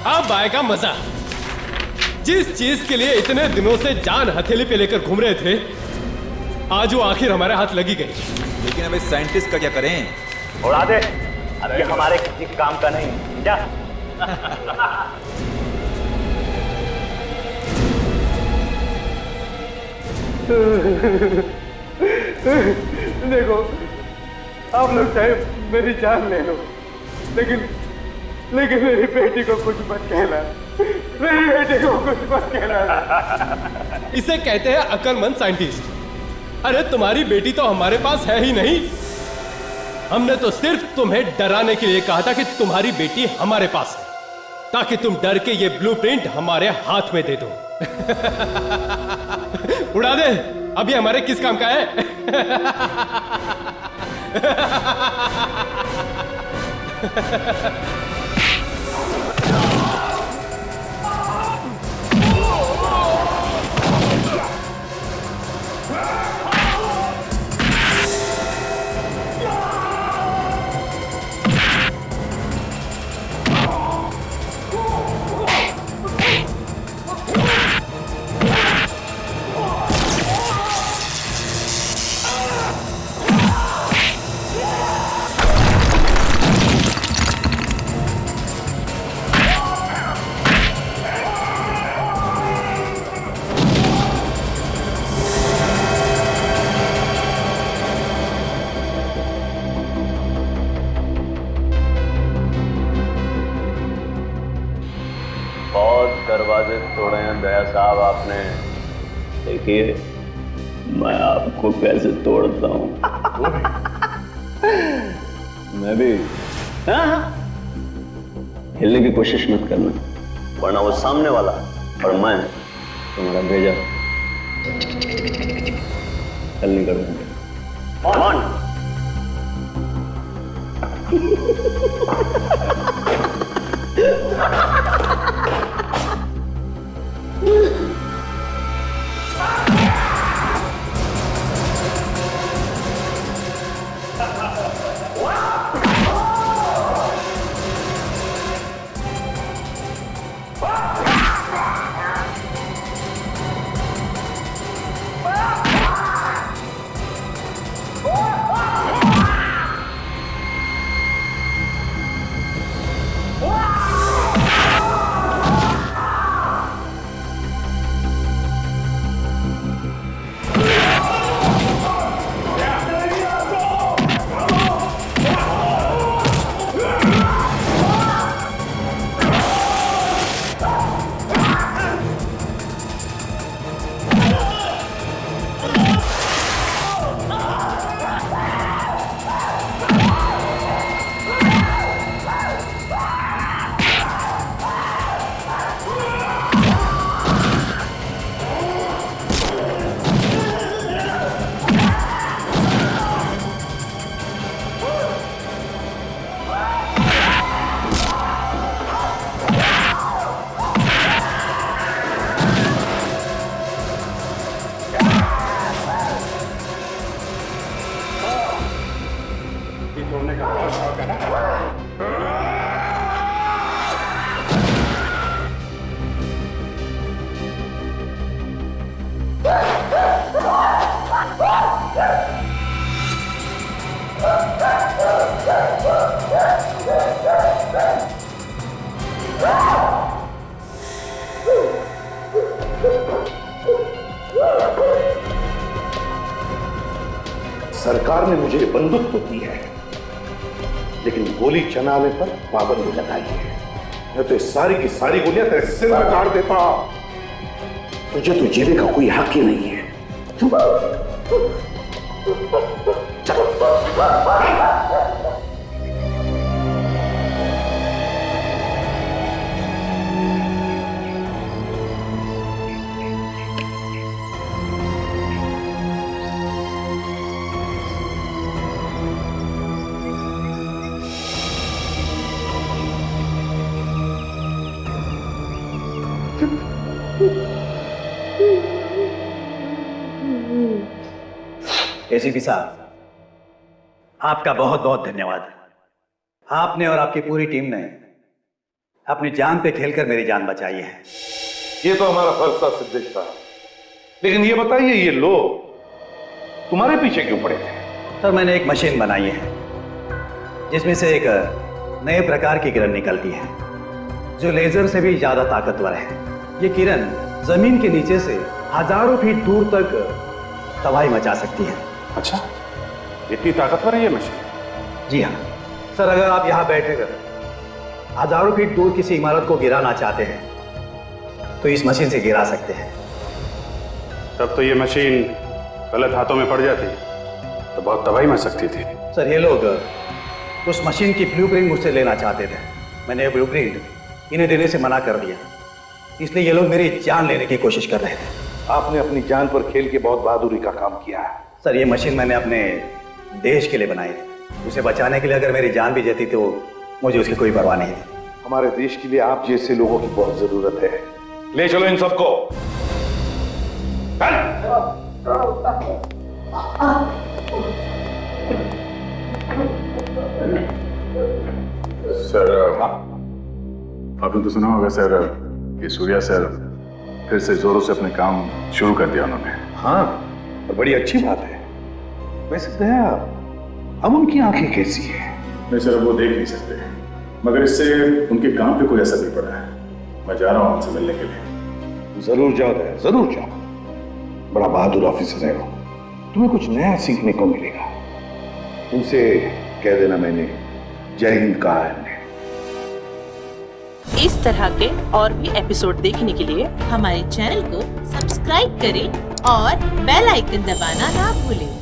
Speaker 2: अब आएगा मजा। जिस चीज के लिए इतने दिनों से जान हथेली पे लेकर घूम रहे थे, आज वो आखिर हमारे हाथ लगी गई।
Speaker 15: लेकिन अब इस साइंटिस्ट का क्या करें?
Speaker 13: उड़ा दे, ये हमारे किसी काम का नहीं। क्या
Speaker 4: देखो, आप लोग चाहे मेरी जान ले लो, लेकिन मेरी बेटी को कुछ मत कहना। मेरी बेटी को कुछ मत कहना।
Speaker 2: इसे कहते हैं अक्लमंद साइंटिस्ट। अरे तुम्हारी बेटी तो हमारे पास है ही नहीं। हमने तो सिर्फ तुम्हें डराने के लिए कहा था कि तुम्हारी बेटी हमारे पास है, ताकि तुम डर के ये ब्लूप्रिंट हमारे हाथ में दे दो। उड़ा दे, अभी हमारे किस काम का है?
Speaker 17: दरवाजे तोड़े हैं दया साहब आपने। देखिए मैं आपको कैसे तोड़ता हूँ। मैं भी। हाँ, हिलने की कोशिश मत करना, वरना वो सामने वाला और मैं तुम्हारा भेजा हल नहीं कर देंगे।
Speaker 18: सरकार ने मुझे बंदूक तो दी है, लेकिन गोली चलाने पर पाबंदी लगाई है। मैं तो सारी की सारी गोलियां तेरे सिर में गाड़ देता। तुझे तो जीने का कोई हक ही नहीं है।
Speaker 13: एसीपी साहब, आपका बहुत बहुत धन्यवाद। आपने और आपकी पूरी टीम ने अपनी जान पे खेलकर मेरी जान बचाई है।
Speaker 18: ये तो हमारा फर्ज था सिद्धेश साहब, लेकिन ये बताइए, ये लोग तुम्हारे पीछे क्यों पड़े थे?
Speaker 13: सर, मैंने एक मशीन बनाई है जिसमें से एक नए प्रकार की किरण निकलती है जो लेजर से भी ज्यादा ताकतवर है। ये किरण जमीन के नीचे से हजारों फीट दूर तक तबाही मचा सकती है।
Speaker 3: अच्छा, इतनी ताकतवर है ये मशीन?
Speaker 13: जी हाँ सर, अगर आप यहाँ बैठकर हजारों फीट दूर किसी इमारत को गिराना चाहते हैं तो इस मशीन से गिरा सकते हैं।
Speaker 3: तब तो ये मशीन गलत हाथों में पड़ जाती तो बहुत तबाही मच सकती थी।
Speaker 13: सर, ये लोग उस मशीन की ब्लूप्रिंट मुझसे लेना चाहते थे। मैंने ब्लूप्रिंट इन्हें देने से मना कर दिया, इसलिए ये लोग मेरी जान लेने की कोशिश कर रहे थे।
Speaker 18: आपने अपनी जान पर खेल के बहुत बहादुरी का काम किया है।
Speaker 13: सर, ये मशीन मैंने अपने देश के लिए बनाई थी। उसे बचाने के लिए अगर मेरी जान भी जाती तो मुझे उसकी कोई परवाह नहीं थी।
Speaker 18: हमारे देश के लिए आप जैसे लोगों की बहुत जरूरत है। ले चलो इन सबको।
Speaker 3: सर, आपने तो सुना होगा सर कि सूर्या सर फिर से जोरों से अपने काम शुरू कर दिया उन्होंने।
Speaker 18: हाँ, और बड़ी अच्छी बात है। वैसे दया, अब उनकी आंखें कैसी है?
Speaker 3: नहीं सर, वो देख नहीं सकते, मगर इससे उनके काम पे कोई असर नहीं पड़ा है। मैं जा रहा हूँ उनसे मिलने के लिए।
Speaker 18: जरूर जाओ दया, जरूर जाओ। बड़ा बहादुर ऑफिसर है वो, तुम्हें कुछ नया सीखने को मिलेगा। उनसे कह देना मैंने जय हिंद कहा है।
Speaker 19: इस तरह के और भी एपिसोड देखने के लिए हमारे चैनल को सब्सक्राइब करें और बेल आइकन दबाना ना भूलें।